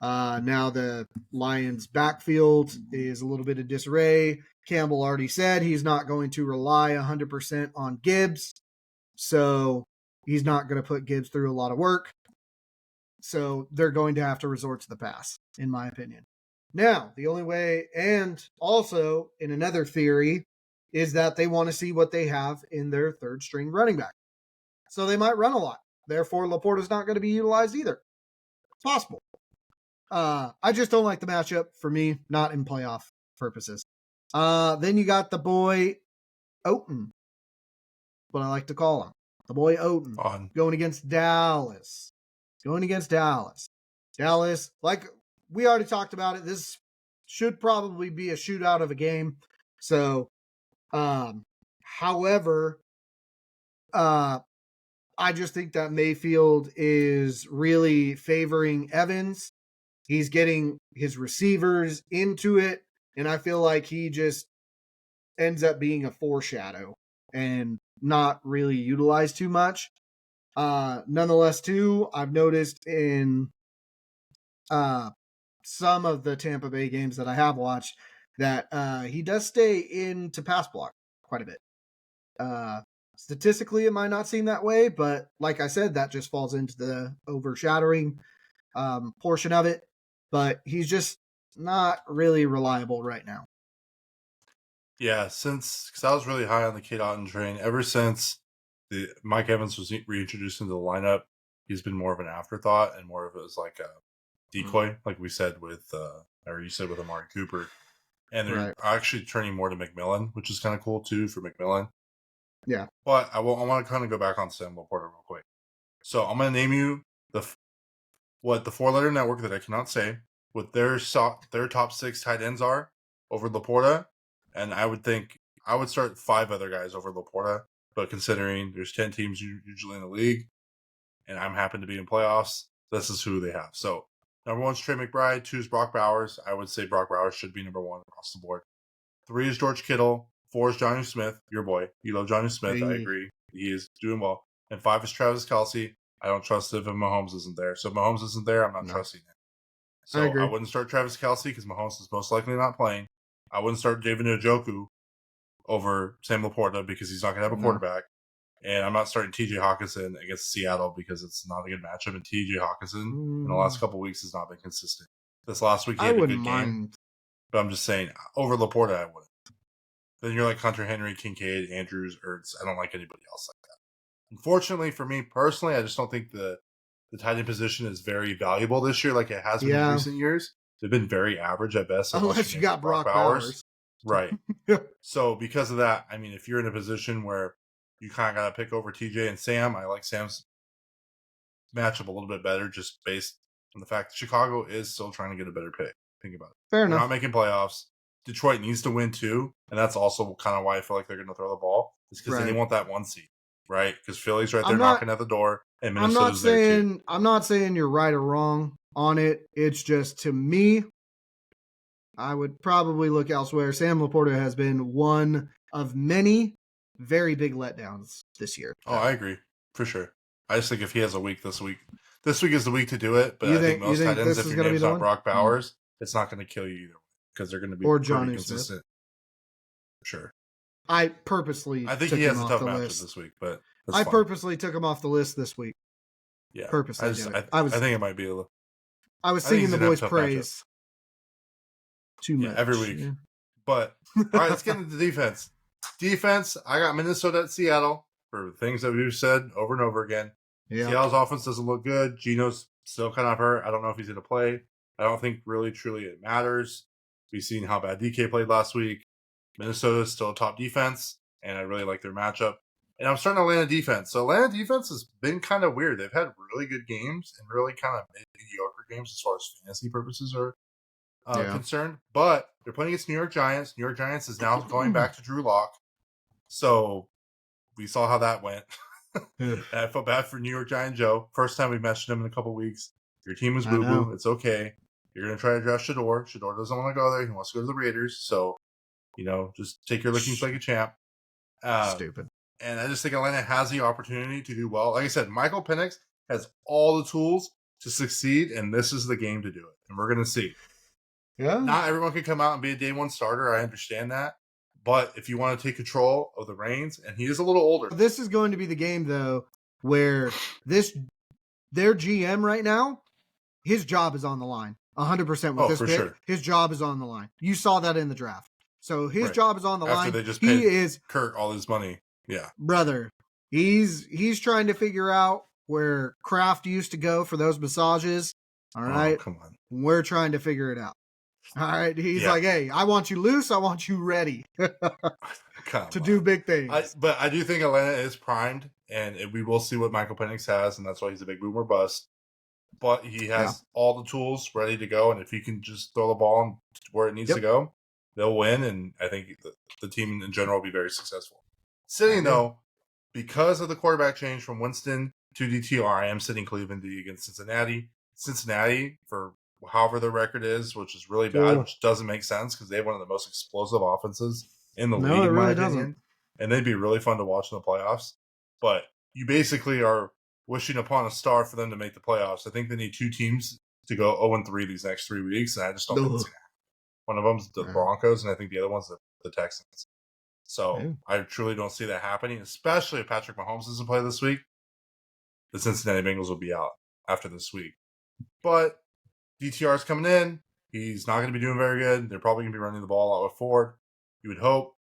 Now the Lions' backfield is a little bit of disarray. Campbell already said he's not going to rely 100% on Gibbs, so he's not going to put Gibbs through a lot of work. So they're going to have to resort to the pass, in my opinion. Now, the only way, and also in another theory, is that they want to see what they have in their third string running back. So they might run a lot. Therefore, Laporta's not going to be utilized either. It's possible. I just don't like the matchup for me, not in playoff purposes. Then you got the boy Oten, what I like to call him. The boy Oten going against Dallas. Dallas, like we already talked about it, this should probably be a shootout of a game. So, however, I just think that Mayfield is really favoring Evans. He's getting his receivers into it, and I feel like he just ends up being a foreshadow and not really utilized too much. Nonetheless, too, I've noticed in some of the Tampa Bay games that I have watched that he does stay into pass block quite a bit. Statistically, it might not seem that way, but like I said, that just falls into the overshadowing portion of it. But he's just not really reliable right now.
Yeah, because I was really high on the Kate Otten train. Ever since Mike Evans was reintroduced into the lineup, he's been more of an afterthought and more of it as like a decoy, like we said with, or you said with Amari Cooper. And they're actually turning more to McMillan, which is kind of cool too for McMillan.
Yeah.
But I want to kind of go back on Sam Laporta real quick. So I'm going to name you the 4-letter network that I cannot say, what their top 6 tight ends are over Laporta. And I would start 5 other guys over Laporta. But considering there's 10 teams usually in the league, and I'm happen to be in playoffs, this is who they have. So number 1 is Trey McBride. 2 is Brock Bowers. I would say Brock Bowers should be number 1 across the board. 3 is George Kittle. 4 is Jonnu Smith, your boy. You love Jonnu Smith. Hey. I agree. He is doing well. And 5 is Travis Kelce. I don't trust it if Mahomes isn't there. So if Mahomes isn't there, I'm not trusting it. So I wouldn't start Travis Kelce because Mahomes is most likely not playing. I wouldn't start David Njoku over Sam Laporta because he's not going to have a quarterback. And I'm not starting TJ Hawkinson against Seattle because it's not a good matchup. And TJ Hawkinson in the last couple of weeks has not been consistent. This last week he had a good game. But I'm just saying, over Laporta, I wouldn't. Then you're like Hunter Henry, Kincaid, Andrews, Ertz. I don't like anybody else like that. Unfortunately, for me personally, I just don't think the tight end position is very valuable this year like it has been in recent years. They've been very average at best.
Unless you got Brock Bowers.
Right. So because of that, I mean, if you're in a position where you kind of got to pick over TJ and Sam, I like Sam's match up a little bit better just based on the fact that Chicago is still trying to get a better pick. Think about it.
Fair
They're
enough.
not making playoffs. Detroit needs to win too, and that's also kind of why I feel like they're going to throw the ball. Is because they want that 1 seed, right? Because Philly's right there knocking at the door, and Minnesota's there too.
I'm not saying you're right or wrong on it. It's just, to me, I would probably look elsewhere. Sam Laporta has been one of many very big letdowns this year.
Oh, I agree for sure. I just think if he has a week this week is the week to do it. But I think most tight ends, if your name's not Brock Bowers, it's not going to kill you either because they're going to be pretty consistent. Sure.
I think
he has a tough matchup this week, but
I purposely took him off the list this week.
Yeah,
purposely.
I think it might be a little.
I was singing the boys' praise too much
every week. Yeah. But all right, let's get into defense. Defense, I got Minnesota at Seattle for things that we've said over and over again. Yeah. Seattle's offense doesn't look good. Geno's still kind of hurt. I don't know if he's going to play. I don't think really, truly it matters. We've seen how bad DK played last week. Minnesota's still a top defense, and I really like their matchup. And I'm starting Atlanta defense. So Atlanta defense has been kind of weird. They've had really good games and really kind of mediocre games as far as fantasy purposes are concerned. But they're playing against New York Giants. New York Giants is now going back to Drew Lock. So we saw how that went. I felt bad for New York Giant Joe. First time we mentioned him in a couple weeks. Your team was boo-boo. It's okay. You're going to try to draft Shador. Shador doesn't want to go there. He wants to go to the Raiders. So, just take your lickings like a champ.
Stupid.
And I just think Atlanta has the opportunity to do well. Like I said, Michael Penix has all the tools to succeed, and this is the game to do it. And we're going to see.
Yeah.
Not everyone can come out and be a day one starter. I understand that. But if you want to take control of the reins, and he is a little older.
This is going to be the game, though, where their GM right now, his job is on the line. 100% with this pick. Sure. His job is on the line. You saw that in the draft. So his job is on the line.
After they just paid Kurt all his money. Yeah.
Brother, he's trying to figure out where Kraft used to go for those massages. All right.
Oh, come on.
We're trying to figure it out. All right. He's like, hey, I want you loose. I want you ready to do big things.
But I do think Atlanta is primed, and we will see what Michael Penix has, and that's why he's a big boomer bust. But he has all the tools ready to go, and if he can just throw the ball where it needs to go, they'll win, and I think the team in general will be very successful. Sitting, though, because of the quarterback change from Winston to DTR, I am sitting Cleveland D against Cincinnati. Cincinnati, for however their record is, which is really bad, which doesn't make sense because they have one of the most explosive offenses in the league, in my opinion. And they'd be really fun to watch in the playoffs. But you basically are wishing upon a star for them to make the playoffs. I think they need two teams to go 0-3 these next 3 weeks, and I just don't think it's going to happen. One of them's the Broncos, and I think the other one's the Texans. So I truly don't see that happening, especially if Patrick Mahomes doesn't play this week. The Cincinnati Bengals will be out after this week. But DTR's coming in. He's not going to be doing very good. They're probably going to be running the ball out with Ford. You would hope.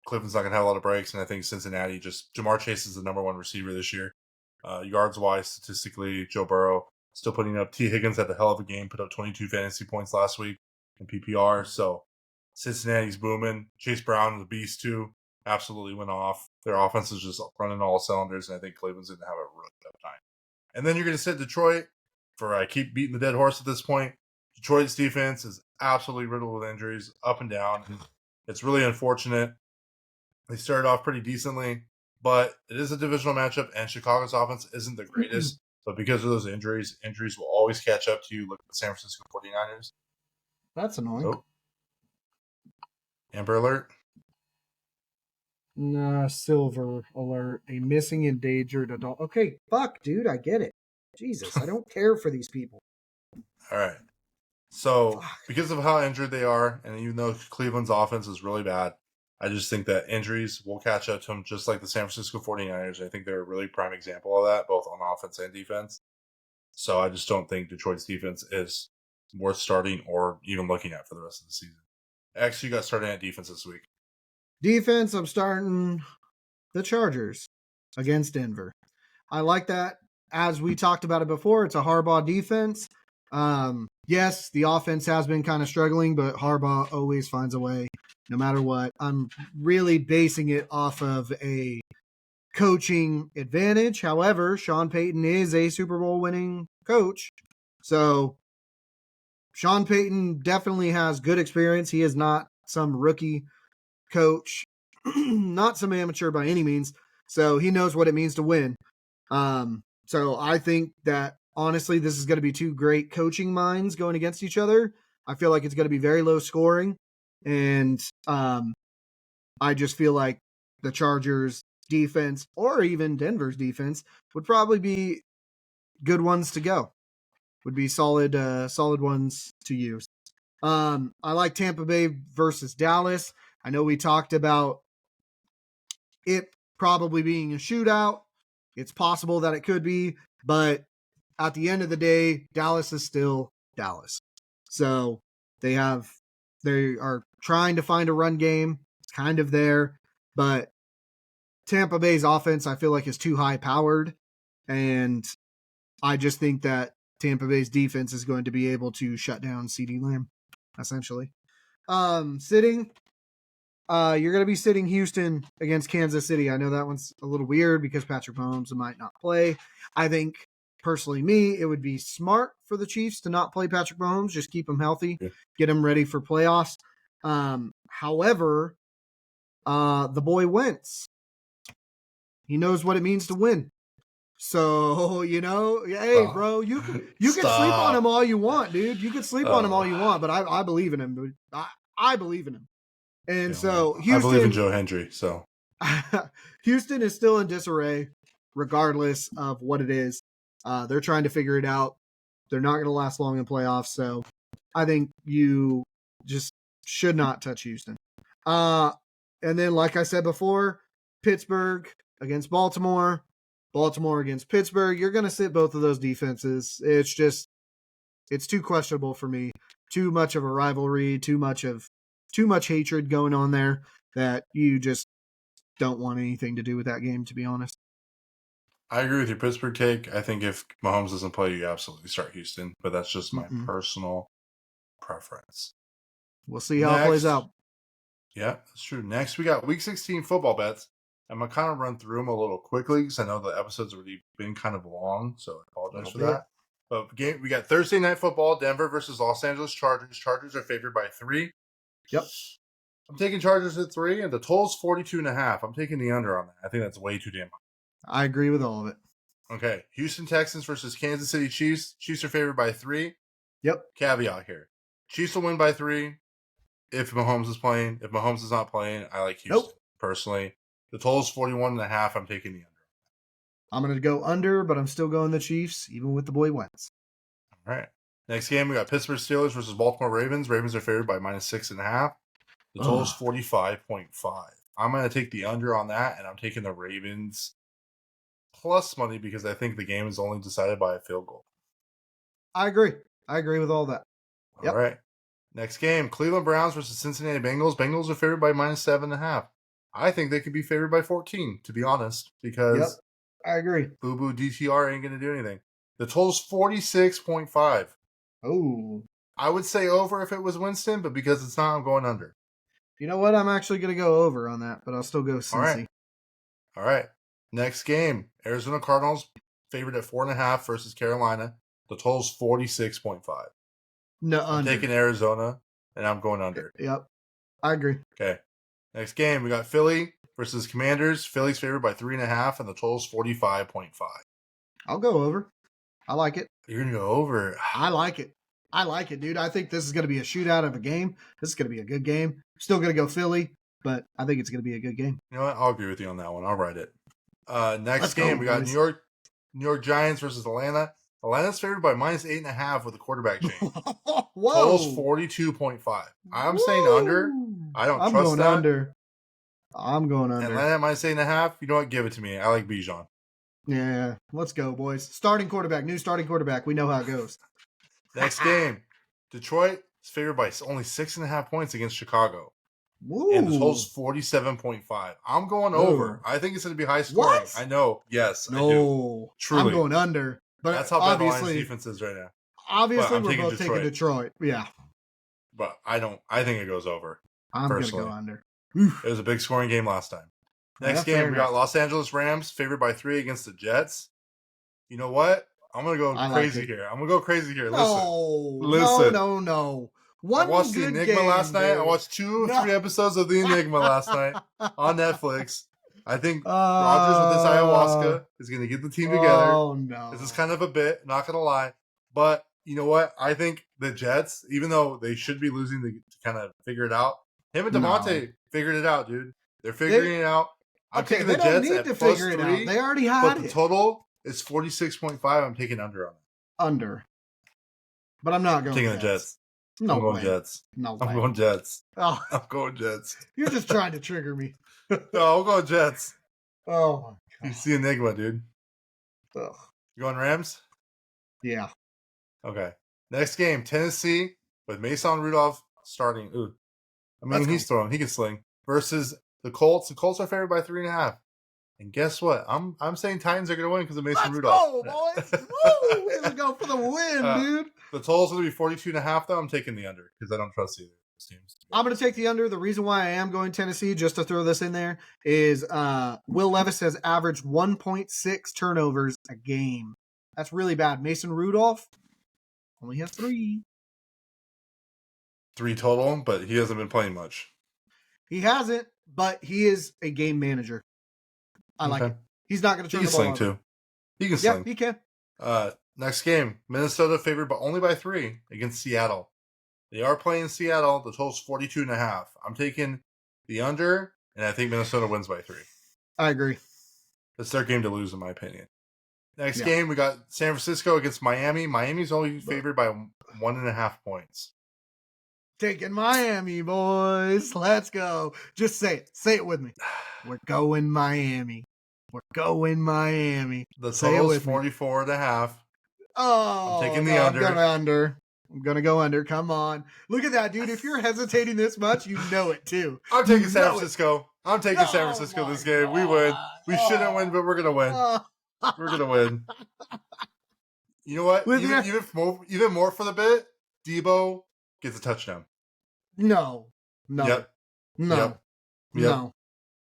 Cleveland's not going to have a lot of breaks, and I think Cincinnati Jamar Chase is the number one receiver this year. Yards-wise, statistically, Joe Burrow still putting up. T. Higgins had a hell of a game, put up 22 fantasy points last week in PPR. So Cincinnati's booming. Chase Brown, the beast, too, absolutely went off. Their offense is just running all cylinders, and I think Cleveland's going to have a really tough time. And then you're going to sit Detroit. I keep beating the dead horse at this point. Detroit's defense is absolutely riddled with injuries, up and down. It's really unfortunate. They started off pretty decently, but it is a divisional matchup, and Chicago's offense isn't the greatest. But because of those injuries will always catch up to you. Look at the San Francisco 49ers.
That's annoying.
Oh. Amber Alert?
Nah, Silver Alert. A missing endangered adult. Okay, fuck, dude, I get it. Jesus, I don't care for these people.
All right. So, because of how injured they are, and even though Cleveland's offense is really bad, I just think that injuries will catch up to them just like the San Francisco 49ers. I think they're a really prime example of that, both on offense and defense. So, I just don't think Detroit's defense is worth starting or even looking at for the rest of the season. X, you got starting at defense this week.
Defense, I'm starting the Chargers against Denver. I like that. As we talked about it before, it's a Harbaugh defense. Yes, the offense has been kind of struggling, but Harbaugh always finds a way, no matter what. I'm really basing it off of a coaching advantage. However, Sean Payton is a Super Bowl winning coach. So Sean Payton definitely has good experience. He is not some rookie coach, not some amateur by any means. So he knows what it means to win. So I think that honestly, this is going to be two great coaching minds going against each other. I feel like it's going to be very low scoring. And I just feel like the Chargers defense or even Denver's defense would probably be good ones to go. Would be solid ones to use. I like Tampa Bay versus Dallas. I know we talked about it probably being a shootout. It's possible that it could be, but at the end of the day, Dallas is still Dallas. So they are trying to find a run game. It's kind of there, but Tampa Bay's offense, I feel like, is too high powered. And I just think that Tampa Bay's defense is going to be able to shut down CeeDee Lamb, essentially. You're going to be sitting Houston against Kansas City. I know that one's a little weird because Patrick Mahomes might not play. I think, personally, it would be smart for the Chiefs to not play Patrick Mahomes. Just keep him healthy, get him ready for playoffs. However, the boy Wentz, he knows what it means to win. So, hey, bro, you can sleep on him all you want, dude. You can sleep on him all you want, but I believe in him, dude. I believe in him. And so Houston,
I believe in Joe Hendry. So
Houston is still in disarray, regardless of what it is. They're trying to figure it out. They're not going to last long in playoffs. So I think you just should not touch Houston. And then, like I said before, Pittsburgh against Baltimore against Pittsburgh. You're going to sit both of those defenses. It's too questionable for me. Too much of a rivalry, too much hatred going on there that you just don't want anything to do with that game, to be honest.
I agree with your Pittsburgh take. I think if Mahomes doesn't play, you absolutely start Houston, but that's just my personal preference.
We'll see how it plays out.
Yeah, that's true. Next, we got Week 16 football bets. I'm going to kind of run through them a little quickly because I know the episode's already been kind of long, so I apologize for that. But we got Thursday Night Football, Denver versus Los Angeles Chargers. Chargers are favored by 3.
Yep.
I'm taking Chargers at 3, and the total's 42.5. I'm taking the under on that. I think that's way too damn high.
I agree with all of it.
Okay. Houston Texans versus Kansas City Chiefs. Chiefs are favored by 3.
Yep.
Caveat here. Chiefs will win by 3 if Mahomes is playing. If Mahomes is not playing, I like Houston personally. The total's 41.5. I'm taking the under.
I'm going to go under, but I'm still going the Chiefs, even with the boy Wentz.
All right. Next game, we got Pittsburgh Steelers versus Baltimore Ravens. Ravens are favored by -6.5. The total is 45.5. I'm going to take the under on that, and I'm taking the Ravens plus money because I think the game is only decided by a field goal.
I agree. I agree with all that.
All right. Next game, Cleveland Browns versus Cincinnati Bengals. Bengals are favored by -7.5. I think they could be favored by 14, to be honest, because
I agree.
Boo-boo DTR ain't going to do anything. The total's 46.5.
Oh.
I would say over if it was Winston, but because it's not, I'm going under.
You know what? I'm actually going to go over on that, but I'll still go Cincy.
All right. Next game, Arizona Cardinals favored at 4.5 versus Carolina. The total's 46.5.
No,
I'm taking Arizona, and I'm going under.
Yep. I agree.
Okay. Next game, we got Philly versus Commanders. Philly's favored by 3.5, and the total's 45.5.
I'll go over. I like it.
You're going to go over.
I like it. I like it, dude. I think this is going to be a shootout of a game. This is going to be a good game. Still going to go Philly, but I think it's going to be a good game.
You know what? I'll agree with you on that one. I'll write it. Next game, we got New York Giants versus Atlanta. Atlanta's favored by -8.5 with a quarterback change.
Whoa.
Total's 42.5. I'm saying under. I don't trust
going
that.
Under. I'm going under.
Atlanta -8.5. You know what? Give it to me. I like Bijan.
Yeah, let's go, boys. New starting quarterback. We know how it goes.
Next game, Detroit is favored by only 6.5 points against Chicago.
Woo.
And the total's 47.5. I'm going over. I think it's going to be high scoring.
What?
I know. Yes,
no.
I do. Truly.
I'm going under. But
that's how bad the Lions defense is right now.
Obviously, we're both taking Detroit. Yeah.
But I think it goes over.
I'm going to go under.
It was a big scoring game last time. Next game, we got Los Angeles Rams favored by 3 against the Jets. You know what? I'm going to go crazy here. I'm going to go crazy here. Listen.
No.
I watched The Enigma last night. I watched 2 or 3 episodes of The Enigma last night on Netflix. I think Rodgers with this ayahuasca is going to get the team together.
Oh, no.
This is kind of a bit, not going to lie. But you know what? I think the Jets, even though they should be losing to kind of figure it out, him and Devontae figured it out, dude. They're figuring it out. I'm taking the Jets at +3.
They already had
but the total is 46.5. I'm taking under on it.
Under. But I'm not going
taking the Jets.
No
I'm going
way.
Jets.
No
I'm
way.
going Jets.
Oh.
I'm going Jets.
You're just trying to trigger me.
No, I'm going Jets.
Oh, my God.
It's the Enigma, dude.
Ugh.
You going Rams?
Yeah.
Okay. Next game, Tennessee with Mason Rudolph starting. Ooh. I mean, he's throwing. He can sling. Versus the Colts. The Colts are favored by 3.5. And guess what? I'm saying Titans are going to win because of Mason Rudolph.
Let's go, boys. Woo! Let's go for the win, dude.
The total's going to be 42.5, though. I'm taking the under because I don't trust either of those teams.
I'm going to take the under. The reason why I am going Tennessee, just to throw this in there, is Will Levis has averaged 1.6 turnovers a game. That's really bad. Mason Rudolph only has 3.
3 total, but he hasn't been playing much.
He hasn't, but he is a game manager. I like it. He's not going to turn the ball over.
He can sling, too. He can sling.
Yeah, he can.
Next game, Minnesota favored but only by 3 against Seattle. They are playing Seattle. The total's 42.5. I'm taking the under, and I think Minnesota wins by 3.
I agree.
It's their game to lose, in my opinion. Next game, we got San Francisco against Miami. Miami's only favored by 1.5 points.
Taking Miami, boys. Let's go. Just say it. Say it with me. We're going Miami. We're going Miami.
The total is 44.5.
Oh,
I'm taking the under.
I'm going to go under. Come on. Look at that, dude. If you're hesitating this much, you know it, too.
I'm taking San Francisco. I'm taking San Francisco this game. We win. We shouldn't win, but we're going to win. We're going to win. You know what? Even more for the bit, Debo gets a touchdown.
No.
Yep.
No.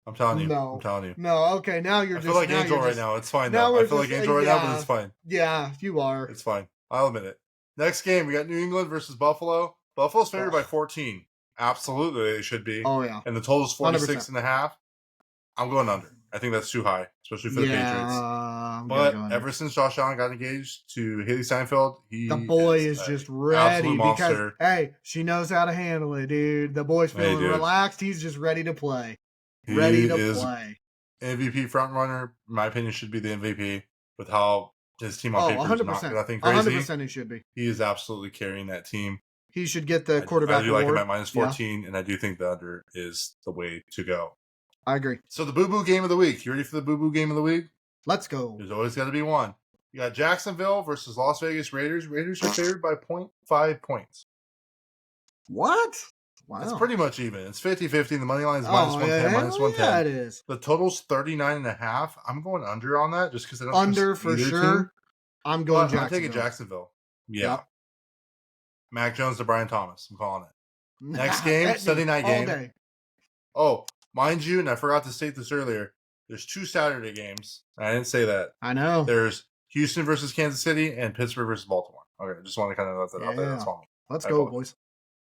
I'm telling you.
No.
I'm telling you.
No. Okay, now you're
I feel like Angel right now. It's fine, though. I feel like Angel right now, but it's fine.
Yeah, you are.
It's fine. I'll admit it. Next game, we got New England versus Buffalo. Buffalo's favored by 14. Absolutely, they should be.
Oh, yeah.
And the total is 46.5. I'm going under. I think that's too high, especially for the Patriots. But ever since Josh Allen got engaged to Haley Steinfeld,
the boy is just ready because, hey, she knows how to handle it, dude. The boy's feeling relaxed. He's just ready to play. Ready to play.
MVP front runner, in my opinion, should be the MVP with how his team on paper is not nothing crazy.
100% he should be.
He is absolutely carrying that team.
He should get the quarterback
I do like
award.
him at -14, and I do think the under is the way to go.
I agree.
So the boo-boo game of the week. You ready for the boo-boo game of the week?
Let's go.
There's always got to be one. You got Jacksonville versus Las Vegas Raiders. Raiders are favored by 0.5 points.
What? Wow.
It's pretty much even. It's 50-50. The money line is -110, -110.
Yeah, it is.
The total's 39.5. I'm going under on that just because I don't
under for sure. Team. I'm going Jacksonville.
I'm taking Jacksonville. Yeah. Yep. Mac Jones to Brian Thomas. I'm calling it. Next game, Sunday night game. Day. Oh, mind you, and I forgot to state this earlier, there's 2 Saturday games. I didn't say that.
I know.
There's Houston versus Kansas City and Pittsburgh versus Baltimore. Okay, just want to kind of let that out there. That's fine.
Let's go, boys.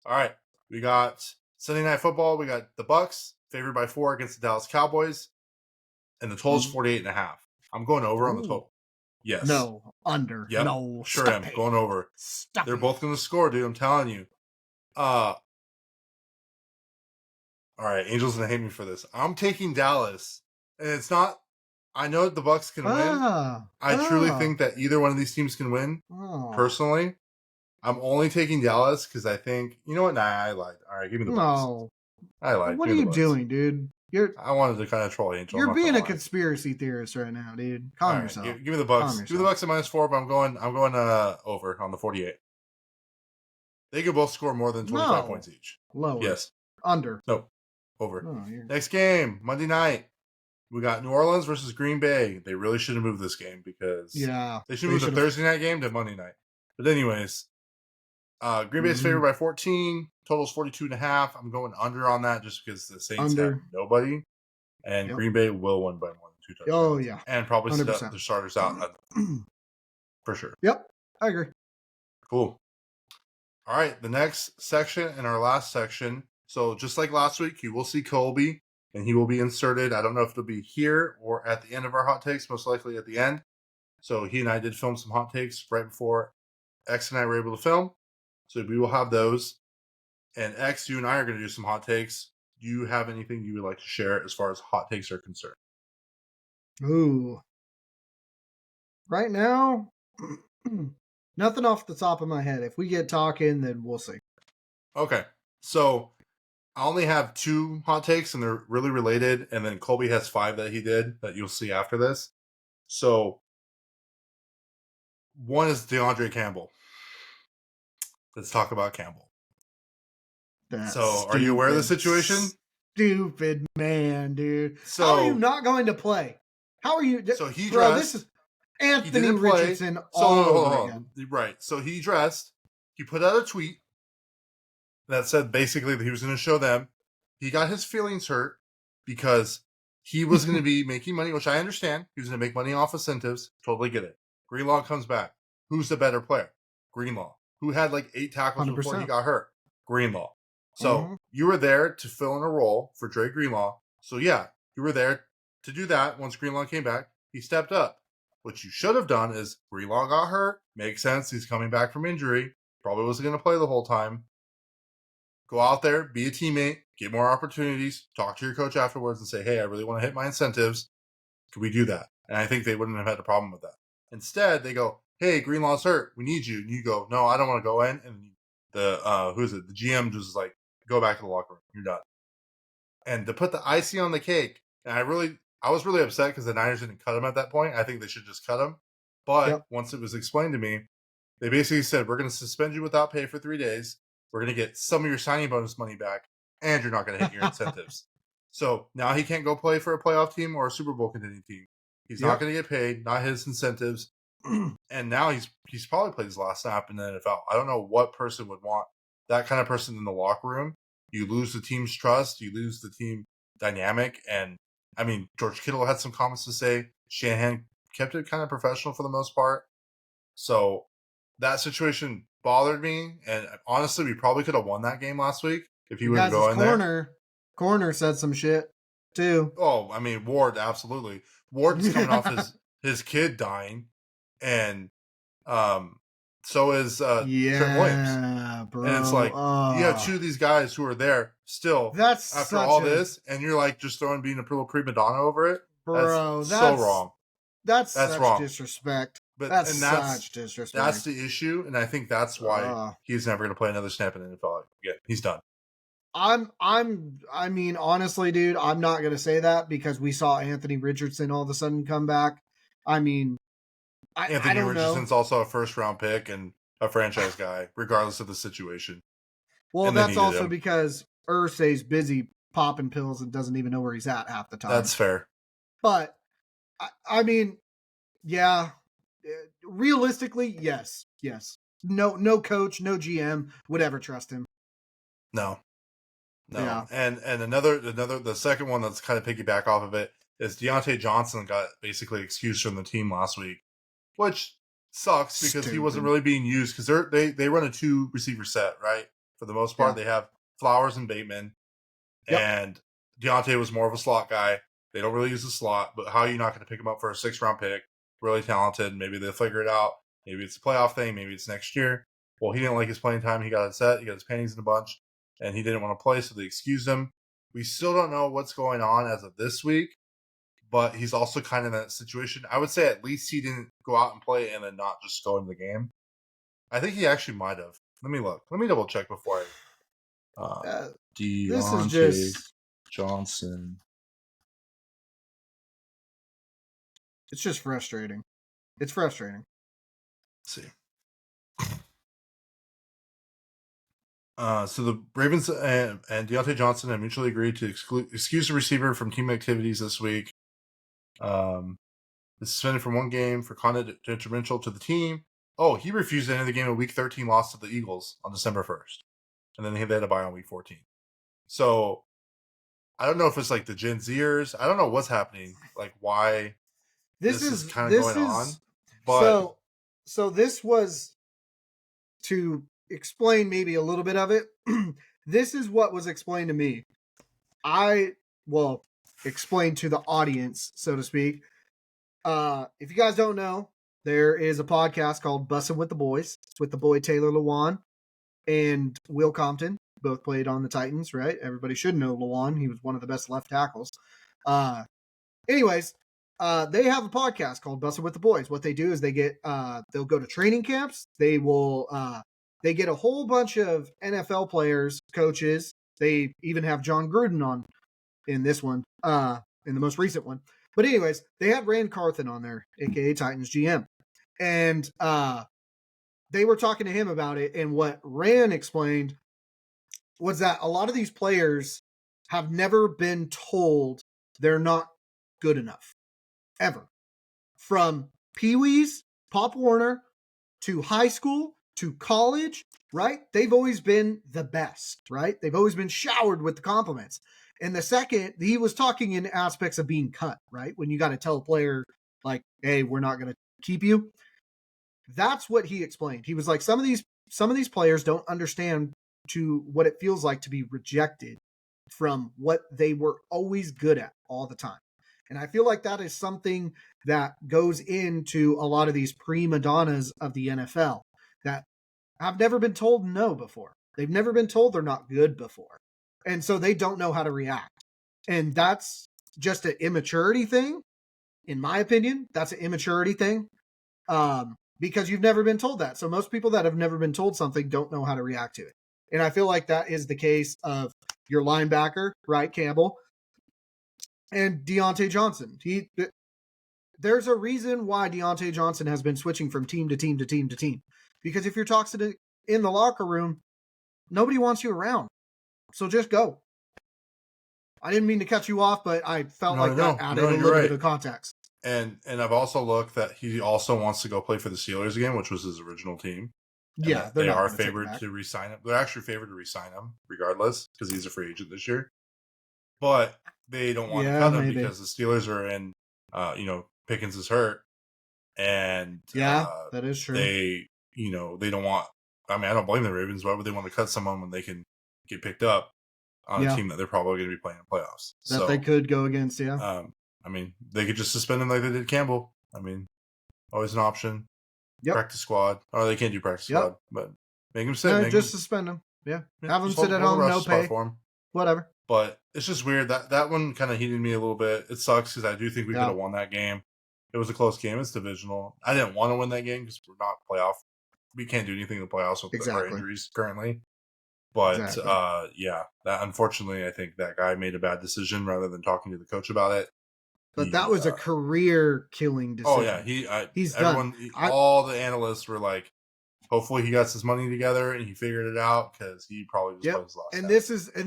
All right. We got Sunday Night Football. We got the Bucks favored by 4 against the Dallas Cowboys. And the total's 48.5. I'm going over on the total. Yes.
No. Under.
Yep.
No.
Sure am. Going over. They're both going to score, dude. I'm telling you. All right. Angel's going to hate me for this. I'm taking Dallas. And it's not. I know the Bucks can win. I truly think that either one of these teams can win. Personally. I'm only taking Dallas because I think, you know what? Nah, I lied. All right, give me the Bucks.
No.
I lied.
What are you doing, dude?
I wanted to kind of troll Angel.
You're being a conspiracy theorist right now, dude. Calm yourself.
Give me the Bucks. Give me the Bucks at -4, but I'm going over on the 48. They could both score more than 25 points each.
Lower.
Yes.
Under.
No. Over. Next game, Monday night. We got New Orleans versus Green Bay. They really should have moved this game because they should move the Thursday night game to Monday night. But anyways, Green Bay's favored by 14. Total's 42.5. I'm going under on that just because the Saints have nobody. And Green Bay will win by more than 2 touchdowns.
Oh, yeah.
And probably sit
100%.
the starters out for sure.
Yep, I agree.
Cool. All right, the next section and our last section. So just like last week, you will see Kolby, and he will be inserted. I don't know if it'll be here or at the end of our hot takes, most likely at the end. So he and I did film some hot takes right before X and I were able to film. So we will have those. And X, you and I are going to do some hot takes. Do you have anything you would like to share as far as hot takes are concerned?
Ooh. Right now, nothing off the top of my head. If we get talking, then we'll see.
Okay. So I only have 2 hot takes, and they're really related. And then Kolby has 5 that he did that you'll see after this. So one is DeAndre Campbell. Let's talk about Campbell. Are you aware of the situation?
Stupid man, dude.
So,
how are you not going to play? How are you?
So he dressed.
This is Anthony Richardson all over again.
Right. So he dressed. He put out a tweet that said basically that he was going to show them. He got his feelings hurt because he was going to be making money, which I understand. He was going to make money off incentives. Totally get it. Greenlaw comes back. Who's the better player? Greenlaw. Who had like 8 tackles 100%. Before he got hurt? Greenlaw. So you were there to fill in a role for Dre Greenlaw. So yeah, you were there to do that. Once Greenlaw came back, he stepped up. What you should have done is Greenlaw got hurt. Makes sense. He's coming back from injury. Probably wasn't going to play the whole time. Go out there, be a teammate, get more opportunities, talk to your coach afterwards and say, hey, I really want to hit my incentives. Could we do that? And I think they wouldn't have had a problem with that. Instead, they go, hey, Greenlaw's hurt. We need you. And you go, no, I don't want to go in. And the GM just is like, go back to the locker room. You're done. And to put the icing on the cake, and I was really upset because the Niners didn't cut him at that point. I think they should just cut him. But once it was explained to me, they basically said, we're going to suspend you without pay for 3 days. We're going to get some of your signing bonus money back, and you're not going to hit your incentives. So now he can't go play for a playoff team or a Super Bowl contending team. He's not going to get paid, not his incentives. And now he's probably played his last snap in the NFL. I don't know what person would want that kind of person in the locker room. You lose the team's trust. You lose the team dynamic. And, I mean, George Kittle had some comments to say. Shanahan kept it kind of professional for the most part. So that situation bothered me. And honestly, we probably could have won that game last week if he would have gone there.
Corner said some shit, too.
Oh, I mean, Ward, absolutely. Ward's coming off his kid dying. And so is Trent Williams.
Bro.
And it's like, you have 2 of these guys who are there still after all this, and you're like just being a little prima donna over it.
Bro,
that's so wrong.
That's such wrong. Disrespect. That's such disrespect.
That's the issue, and I think that's why he's never going to play another snap in the NFL again. He's done.
I mean, honestly, dude, I'm not going to say that because we saw Anthony Richardson all of a sudden come back. I mean,
Anthony Richardson's also a first-round pick and a franchise guy, regardless of the situation.
Well, that's also because Irsay's busy popping pills and doesn't even know where he's at half the time.
That's fair.
But, I mean, yeah, realistically, yes. No coach, no GM would ever trust him.
No. Yeah. And the second one that's kind of piggyback off of it is Deontay Johnson got basically excused from the team last week, which sucks because he wasn't really being used because they run a 2 receiver set, right? For the most part, they have Flowers and Bateman, and Deontay was more of a slot guy. They don't really use the slot, but how are you not going to pick him up for a 6th-round pick? Really talented. Maybe they'll figure it out. Maybe it's a playoff thing. Maybe it's next year. Well, he didn't like his playing time. He got upset. He got his panties in a bunch, and he didn't want to play, so they excused him. We still don't know what's going on as of this week, but he's also kind of in that situation. I would say at least he didn't go out and play and then not just go into the game. I think he actually might have. Let me look. Let me double check before I. Deontay Johnson.
It's just frustrating. It's frustrating.
Let's see. So the Ravens and Deontay Johnson have mutually agreed to excuse the receiver from team activities this week. Is suspended from 1 game for conduct detrimental to the team. Oh, he refused to enter the game in Week 13 loss to the Eagles on December 1st. And then they had a bye on Week 14. So I don't know if it's like the Gen Zers. I don't know what's happening. Like why this is kind of going on. But
so this was to explain maybe a little bit of it. This is what was explained to me. Explain to the audience, so to speak. If you guys don't know, there is a podcast called Bussin' with the Boys. It's with the boy Taylor Lewan and Will Compton. Both played on the Titans, right? Everybody should know Lewan. He was one of the best left tackles. Anyways, they have a podcast called Bussin' with the Boys. What they do is they'll go to training camps. They get a whole bunch of NFL players, coaches. They even have John Gruden on in this one, in the most recent one. But anyways, they had Rand Carthen on there, aka Titans GM. And they were talking to him about it. And what Rand explained was that a lot of these players have never been told they're not good enough. Ever. From Pee-wees, Pop Warner, to high school, to college, right? They've always been the best, right? They've always been showered with the compliments. And the second, he was talking in aspects of being cut, right? When you got to tell a player, like, hey, we're not going to keep you. That's what he explained. He was like, some of these players don't understand to what it feels like to be rejected from what they were always good at all the time. And I feel like that is something that goes into a lot of these prima donnas of the NFL that have never been told no before. They've never been told they're not good before. And so they don't know how to react. And that's just an immaturity thing. In my opinion, that's an immaturity thing. Because you've never been told that. So most people that have never been told something don't know how to react to it. And I feel like that is the case of your linebacker, right, Campbell, and Deontay Johnson. There's a reason why Deontay Johnson has been switching from team to team to team to team. Because if you're toxic in the locker room, nobody wants you around. So just go. I didn't mean to cut you off, but I felt that added a little bit of context.
And I've also looked that he also wants to go play for the Steelers again, which was his original team.
Yeah,
they are favored to re-sign him. They're actually favored to re-sign him, regardless, because he's a free agent this year. But they don't want to cut him because the Steelers are in. Pickens is hurt, and
that is true.
They don't want. I mean, I don't blame the Ravens. Why would they want to cut someone when they can get picked up on a team that they're probably going to be playing in playoffs?
That they could go against,
I mean, they could just suspend him like they did Campbell. I mean, always an option. Yep. Practice squad. Or they can't do practice squad, but make him sit.
No, just suspend him. Yeah. Have him sit at home, no pay. For him. Whatever.
But it's just weird. That one kind of heated me a little bit. It sucks because I do think we could have won that game. It was a close game. It's divisional. I didn't want to win that game because we're not playoff. We can't do anything in the playoffs with our injuries currently. But, that unfortunately, I think that guy made a bad decision rather than talking to the coach about it.
But that was a career-killing decision.
Oh, yeah. He's done. All the analysts were like, hopefully he got his money together and he figured it out because he probably just played his last time.
And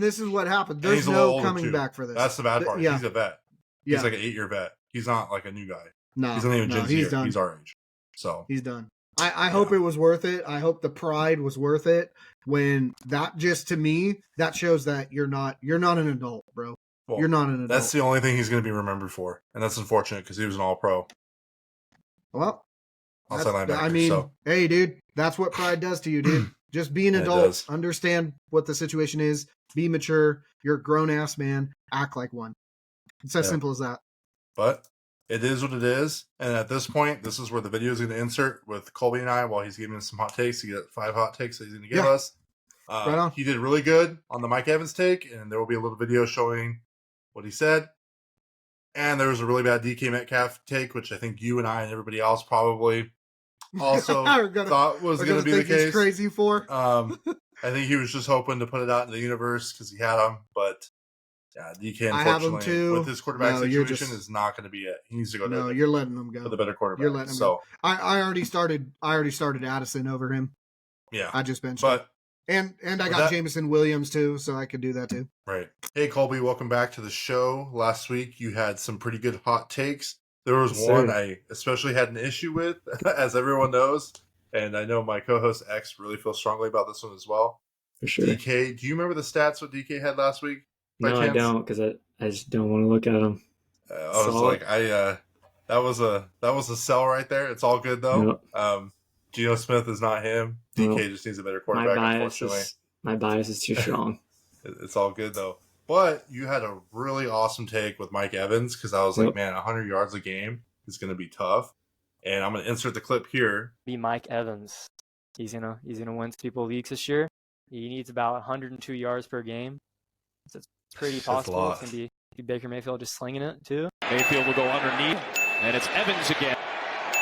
this is what happened. There's no coming back for this.
That's the bad part. He's a vet. He's like an 8-year vet. He's not like a new guy.
No,
he's not even Gen Z. He's our age. So
he's done. I hope it was worth it. I hope the pride was worth it. When that just to me, that shows that you're not an adult, bro. Well, you're not an adult.
That's the only thing he's going to be remembered for, and that's unfortunate because he was an All-Pro.
Well,
outside linebacker.
Hey, dude, that's what pride does to you, dude. Just be an adult, understand what the situation is, be mature. You're a grown ass man. Act like one. It's as simple as that.
But it is what it is, and at this point, this is where the video is going to insert with Kolby and I while he's giving us some hot takes. He got 5 hot takes that he's going to give us. Right on. He did really good on the Mike Evans take, and there will be a little video showing what he said. And there was a really bad DK Metcalf take, which I think you and I and everybody else probably also thought was going to be the case.
He's crazy for.
I think he was just hoping to put it out in the universe because he had him, but DK unfortunately with his quarterback situation is not going to be it. He needs to go.
No, you're letting him go
for the better quarterback.
You're letting him go. I already started Addison over him.
Yeah,
I just benched him. And I got Jameson Williams too, so I could do that too.
Right. Hey Kolby, welcome back to the show. Last week you had some pretty good hot takes. There was one I especially had an issue with, as everyone knows, and I know my co-host X really feels strongly about this one as well.
For sure.
DK, do you remember the stats what DK had last week? by
No,
chance?
I don't, because I just don't want to look at them.
I was like, that was a sell right there. It's all good though.
Yep.
Geno Smith is not him. DK
Well,
just needs a better quarterback, unfortunately.
My bias is too strong.
It's all good though. But you had a really awesome take with Mike Evans because I was like, man, 100 yards a game is going to be tough. And I'm going to insert the clip here.
Be Mike Evans. He's gonna win people leagues this year. He needs about 102 yards per game. So it's pretty possible. It's gonna be Baker Mayfield just slinging it too.
Mayfield will go underneath, and it's Evans again.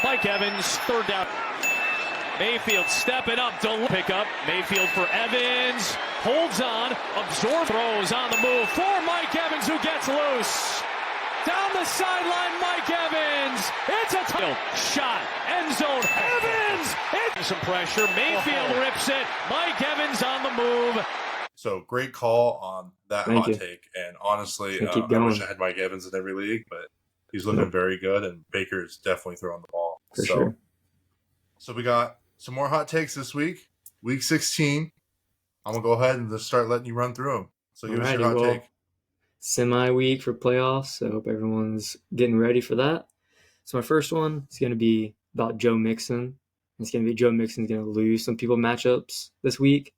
Mike Evans, third down. Mayfield stepping up, don't pick up. Mayfield for Evans, holds on, absorbs, throws on the move for Mike Evans, who gets loose. Down the sideline, Mike Evans. It's a shot, end zone. Evans, it's some pressure. Mayfield rips it. Mike Evans on the move.
So great call on that hot take. And honestly, I wish I had Mike Evans in every league, but he's looking very good, and Baker is definitely throwing the ball.
For sure.
So we got some more hot takes this week. Week 16. I'm going to go ahead and just start letting you run through them. So give us your hot take.
Semi-week for playoffs, so I hope everyone's getting ready for that. So my first one is going to be about Joe Mixon. It's going to be Joe Mixon's going to lose some people matchups this week.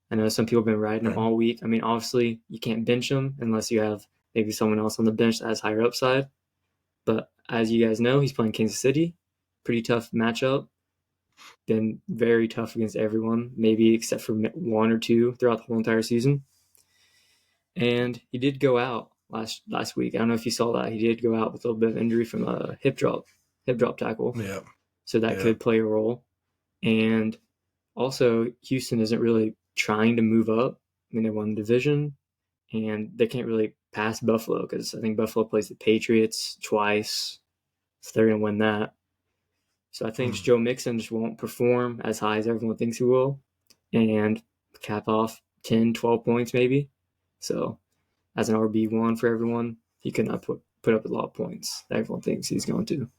I know some people have been riding him all week. I mean, obviously, you can't bench him unless you have maybe someone else on the bench that has higher upside. But as you guys know, he's playing Kansas City. Pretty tough matchup. Been very tough against everyone, maybe except for one or two throughout the whole entire season. And he did go out last week. I don't know if you saw that. He did go out with a little bit of injury from a hip drop tackle.
Yeah.
So that could play a role. And also, Houston isn't really trying to move up. I mean, they won the division, and they can't really pass Buffalo because I think Buffalo plays the Patriots twice. So they're going to win that. So I think Joe Mixon just won't perform as high as everyone thinks he will and cap off 10, 12 points maybe. So as an RB1 for everyone, he could not put up a lot of points that everyone thinks he's going to.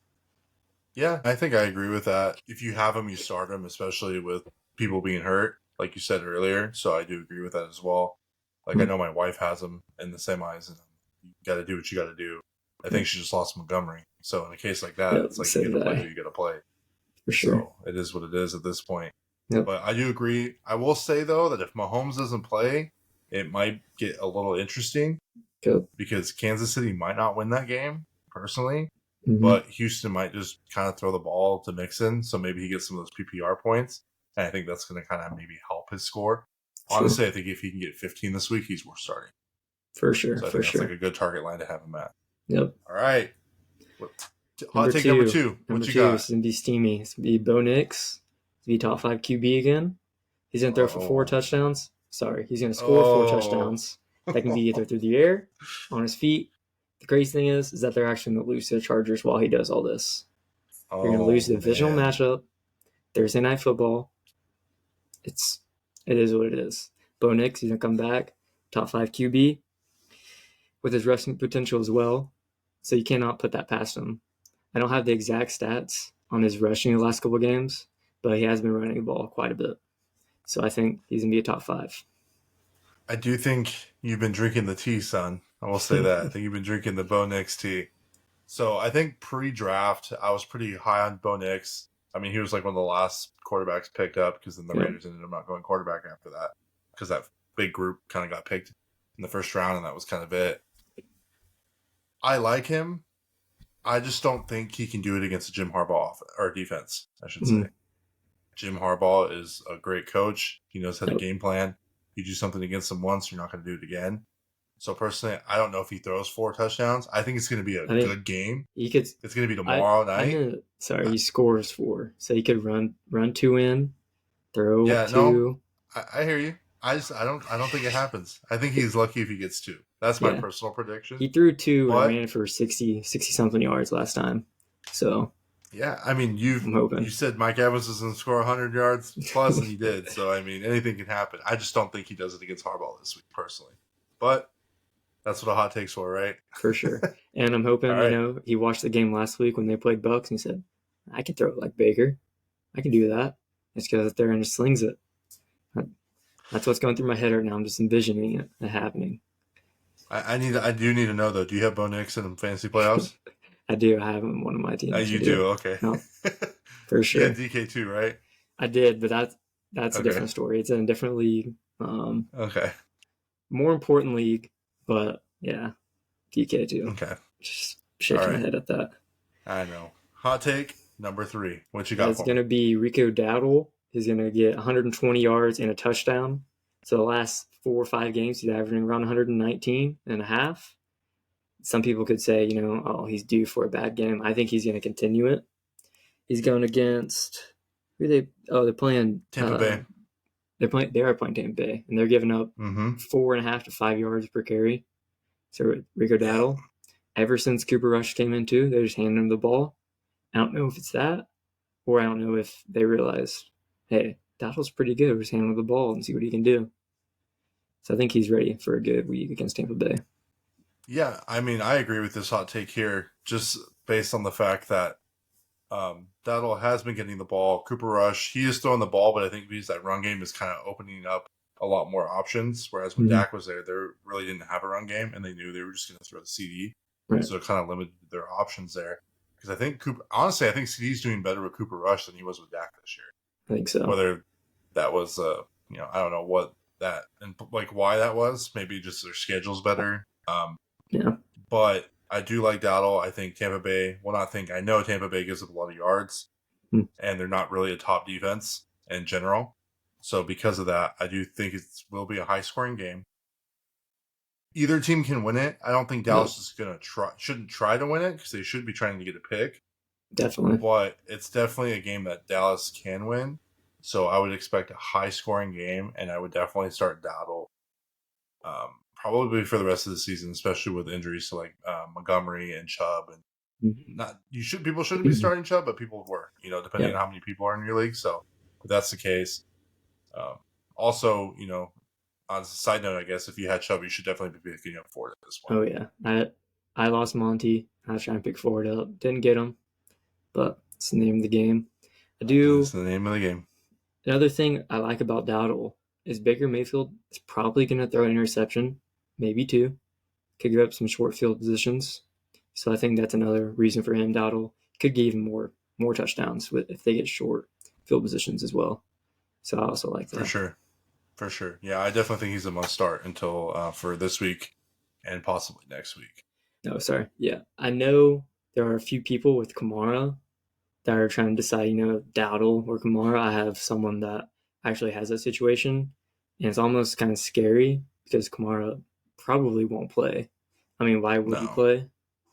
Yeah, I think I agree with that. If you have him, you start him, especially with people being hurt, like you said earlier. So I do agree with that as well. Like I know my wife has him in the semis, and you got to do what you got to do. I think she just lost Montgomery. So in a case like that, it's like you got to play who you got to play.
For sure.
So it is what it is at this point.
Yep.
But I do agree. I will say, though, that if Mahomes doesn't play, it might get a little interesting because Kansas City might not win that game, personally. Mm-hmm. But Houston might just kind of throw the ball to Mixon, so maybe he gets some of those PPR points. And I think that's going to kind of maybe help his score. Honestly, I think if he can get 15 this week, he's worth starting.
For sure,
so I think that's like a good target line to have him at.
Yep.
All right. Hot take number two. What you got?
It's going to be steamy. It's going to be Bo Nix. It's going to be top 5 QB again. He's going to throw for 4 touchdowns. Sorry, he's going to score 4 touchdowns. That can be either through the air, on his feet. The crazy thing is that they're actually going to lose to the Chargers while he does all this. They're going to lose the divisional matchup. Thursday Night Football. It is what it is. Bo Nix, he's going to come back. Top 5 QB. With his rushing potential as well. So you cannot put that past him. I don't have the exact stats on his rushing the last couple of games, but he has been running the ball quite a bit. So I think he's going to be a top 5.
I do think you've been drinking the tea, son. I will say that. I think you've been drinking the Bo Nix tea. So I think pre-draft, I was pretty high on Bo Nix. I mean, he was like one of the last quarterbacks picked up because then the Raiders ended up not going quarterback after that because that big group kind of got picked in the first round, and that was kind of it. I like him. I just don't think he can do it against a Jim Harbaugh or defense, I should say. Jim Harbaugh is a great coach. He knows how to game plan. You do something against him once, you're not going to do it again. So personally, I don't know if he throws 4 touchdowns. I think it's going to be a good game. It's going to be tomorrow night.
He scores 4. So he could run 2 in, throw 2.
No, I hear you. I don't think it happens. I think he's lucky if he gets 2. That's my personal prediction.
He threw 2 and ran for 60-something yards last time. So
yeah, I mean, you said Mike Evans was going to score 100 yards plus, and he did. So, I mean, anything can happen. I just don't think he does it against Harbaugh this week, personally. But that's what a hot take's for, right?
For sure. And I'm hoping, he watched the game last week when they played Bucks and he said, I can throw it like Baker. I can do that. Just goes up there and just slings it. That's what's going through my head right now. I'm just envisioning it happening.
I do need to know though. Do you have Bo Nix in fantasy playoffs?
I do. I have him on one of my teams.
You do? Okay.
No, for sure.
You had DK too, right?
I did, but that's a different story. It's in a different league.
Okay.
More important league, but yeah, DK too.
Okay.
Just shaking my head at that.
I know. Hot take number 3. What you got?
It's going to be Rico Dowdle. He's going to get 120 yards and a touchdown. So the last 4 or 5 games, he's averaging around 119 and a half. Some people could say, he's due for a bad game. I think he's going to continue it. He's going against they're playing
Tampa Bay.
They are playing Tampa Bay, and they're giving up 4.5 to 5 yards per carry. So Rico Dowdle, ever since Cooper Rush came in too, they're just handing him the ball. I don't know if it's that, or I don't know if they realize, hey, Dowdle's pretty good. We're just hand him the ball and see what he can do. So I think he's ready for a good week against Tampa Bay.
Yeah, I mean, I agree with this hot take here, just based on the fact that Dowdle has been getting the ball. Cooper Rush, he is throwing the ball, but I think because that run game is kind of opening up a lot more options. Whereas when Dak was there, they really didn't have a run game, and they knew they were just going to throw the CD.
Right.
So it kind of limited their options there. Because I think I think CD's doing better with Cooper Rush than he was with Dak this year.
I think so.
Whether that was, I don't know what that and like why that was. Maybe just their schedule's better.
Yeah.
But I do like Dowdle. I think Tampa Bay. I know Tampa Bay gives up a lot of yards, and they're not really a top defense in general. So because of that, I do think it will be a high-scoring game. Either team can win it. I don't think Dallas is shouldn't try to win it because they should be trying to get a pick.
Definitely.
But it's definitely a game that Dallas can win. So I would expect a high-scoring game, and I would definitely start Dowdle probably for the rest of the season, especially with injuries to like Montgomery and Chubb. And people shouldn't be starting Chubb, but people were, depending on how many people are in your league. So if that's the case. Also, on a side note, I guess if you had Chubb, you should definitely be picking up Ford at this point.
Oh yeah, I lost Monty. I was trying to pick Ford up, didn't get him, but it's the name of the game.
It's the name of the game.
Another thing I like about Dowdle is Baker Mayfield is probably going to throw an interception, maybe 2. Could give up some short field positions. So I think that's another reason for him. Dowdle could get even more touchdowns if they get short field positions as well. So I also like that.
For sure. Yeah, I definitely think he's a must start until for this week and possibly next week.
No, sorry. Yeah, I know there are a few people with Kamara that are trying to decide, Dowdle or Kamara. I have someone that actually has that situation, and it's almost kind of scary because Kamara probably won't play. I mean, why would he play?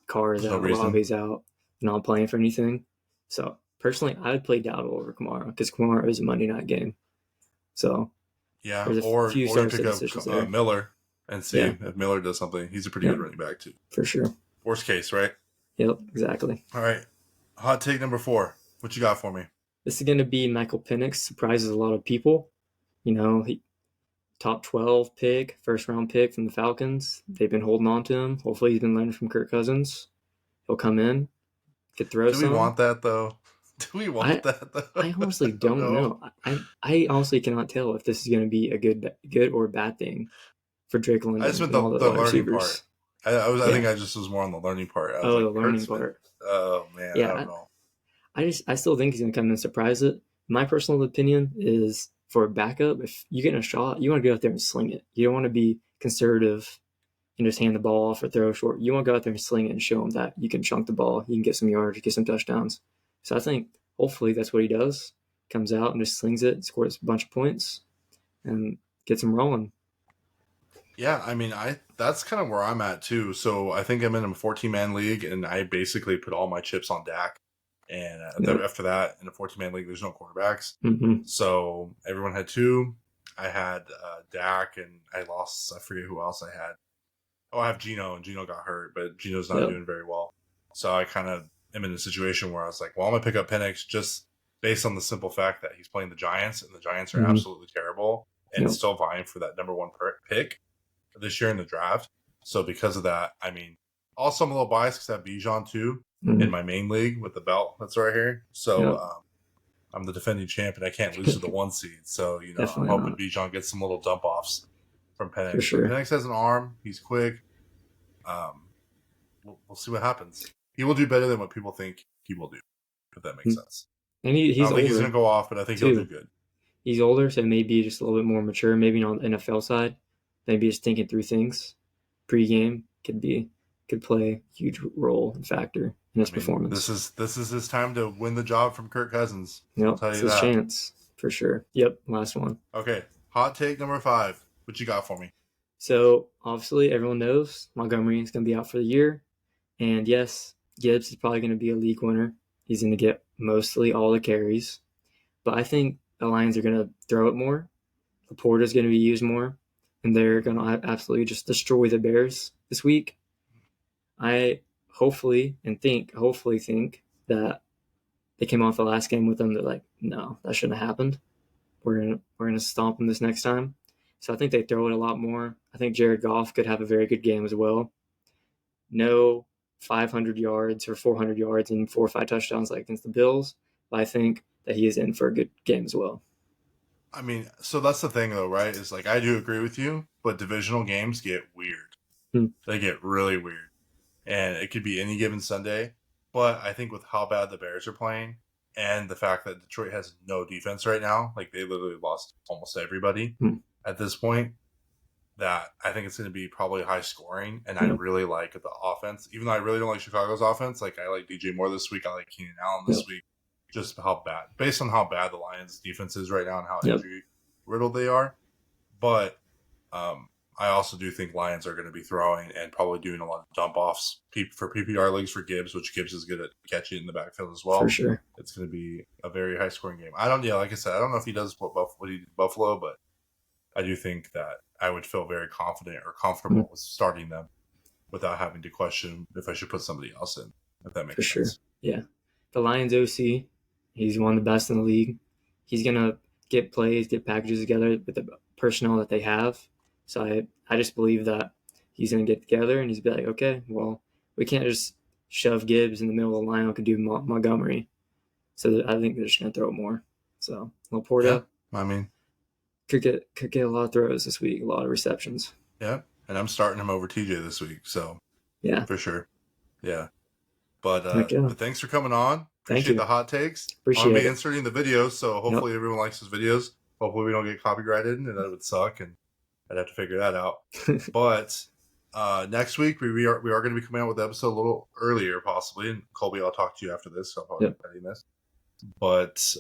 Carr is out, Robbie's out, not playing for anything. So personally, I would play Dowdle over Kamara because Kamara is a Monday night game. So
yeah, or you pick up Miller and see if Miller does something. He's a pretty good running back too.
For sure.
Worst case, right?
Yep, exactly.
All right. Hot take number 4. What you got for me?
This is going to be Michael Penix. Surprises a lot of people. He top 12 pick, first round pick from the Falcons. They've been holding on to him. Hopefully he's been learning from Kirk Cousins. He'll come in, could throw some.
Do we want that though?
I honestly don't know. I honestly cannot tell if this is going to be a good or bad thing for Drake London.
I just meant the learning receivers. Part. I think I just was more on the learning part.
The learning part.
Oh man, I don't know.
I still think he's going to come in and surprise it. My personal opinion is for a backup, if you get a shot, you want to go out there and sling it. You don't want to be conservative and just hand the ball off or throw short. You want to go out there and sling it and show him that you can chunk the ball, you can get some yards, get some touchdowns. So I think hopefully that's what he does. Comes out and just slings it, scores a bunch of points, and gets him rolling.
Yeah, I mean, that's kind of where I'm at too. So I think I'm in a 14-man league, and I basically put all my chips on Dak. And after that, in a 14-man league, there's no quarterbacks.
Mm-hmm.
So everyone had 2. I had Dak, and I lost. I forget who else I had. Oh, I have Geno, and Geno got hurt, but Geno's not doing very well. So I kind of am in a situation where I was like, well, I'm going to pick up Penix just based on the simple fact that he's playing the Giants, and the Giants are absolutely terrible and still vying for that number 1 pick this year in the draft. So because of that, I mean, also I'm a little biased because I have Bijan too in my main league with the belt that's right here. So I'm the defending champ, and I can't lose to the 1 seed. So, I'm hoping Bijan gets some little dump offs from Penix.
For sure.
Penix has an arm. He's quick. we'll see what happens. He will do better than what people think he will do, if that makes sense.
And he's
I don't
older.
think he's going to go off, but I think he'll do good.
He's older, so maybe just a little bit more mature. Maybe on the NFL side, maybe just thinking through things. Pre-game could play a huge role and factor in his performance.
This is his time to win the job from Kirk Cousins.
Yep,
I'll tell you
it's his
that.
chance for sure. Yep, last one.
Okay, hot take number 5. What you got for me?
So obviously, everyone knows Montgomery is going to be out for the year, and yes, Gibbs is probably going to be a league winner. He's going to get mostly all the carries, but I think the Lions are going to throw it more. Laporta is going to be used more, and they're going to absolutely just destroy the Bears this week. I hopefully think that they came off the last game with them. They're like, no, that shouldn't have happened. We're gonna stomp them this next time. So I think they throw it a lot more. I think Jared Goff could have a very good game as well. No 500 yards or 400 yards and 4 or 5 touchdowns like against the Bills, but I think that he is in for a good game as well.
I mean, so that's the thing though, right? Is like I do agree with you, but divisional games get weird. They get really weird. And it could be any given Sunday. But I think with how bad the Bears are playing and the fact that Detroit has no defense right now, like they literally lost almost everybody at this point, that I think it's going to be probably high scoring. And I really like the offense. Even though I really don't like Chicago's offense, like I like DJ Moore this week. I like Keenan Allen this week. Just how bad, based on how bad the Lions defense is right now and how injury riddled they are. But I also do think Lions are going to be throwing and probably doing a lot of dump offs for PPR leagues for Gibbs, which Gibbs is good at catching in the backfield as well.
For sure.
It's going to be a very high scoring game. Like I said, I don't know if he does what he did Buffalo, but I do think that I would feel very confident or comfortable with starting them without having to question if I should put somebody else in, if that makes sense.
Sure. Yeah. The Lions OC, he's one of the best in the league. He's going to get packages together with the personnel that they have. So I just believe that he's going to get together and he's be like, okay, well, we can't just shove Gibbs in the middle of the line like we do Montgomery. So I think they're just going to throw it more. So Laporta could get a lot of throws this week, a lot of receptions.
Yeah, and I'm starting him over TJ this week. So
yeah,
for sure. Yeah. But thanks for coming on. Appreciate the hot takes. I'll be inserting the videos, so hopefully everyone likes his videos. Hopefully we don't get copyrighted, and that would suck, and I'd have to figure that out. But next week we are going to be coming out with the episode a little earlier, possibly. And Kolby, I'll talk to you after this. So I'll probably be editing this. But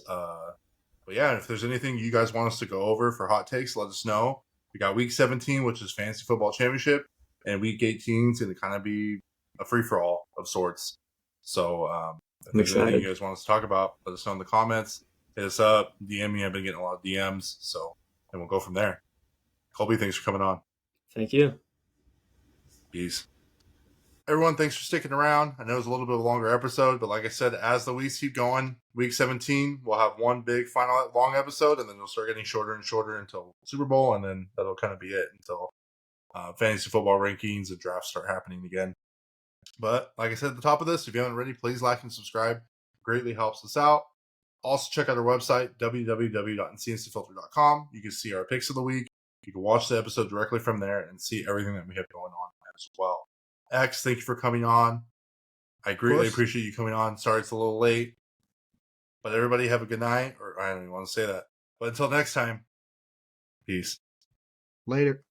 yeah, if there's anything you guys want us to go over for hot takes, let us know. We got week 17, which is Fantasy Football Championship, and week 18 is going to kind of be a free for all of sorts. So if there's anything you guys want us to talk about, let us know in the comments. Hit us up, DM me. I've been getting a lot of DMs, and we'll go from there. Kolby, thanks for coming on.
Thank you.
Peace. Everyone, thanks for sticking around. I know it was a little bit of a longer episode, but like I said, as the weeks keep going, week 17, we'll have one big final long episode, and then it'll start getting shorter and shorter until Super Bowl, and then that'll kind of be it until fantasy football rankings and drafts start happening again. But like I said at the top of this, if you haven't already, please like and subscribe. It greatly helps us out. Also, check out our website, www.encinas.unfiltered.com. You can see our picks of the week. You can watch the episode directly from there and see everything that we have going on as well. X, thank you for coming on. I greatly appreciate you coming on. Sorry it's a little late. But everybody have a good night. Or I don't even want to say that. But until next time, peace.
Later.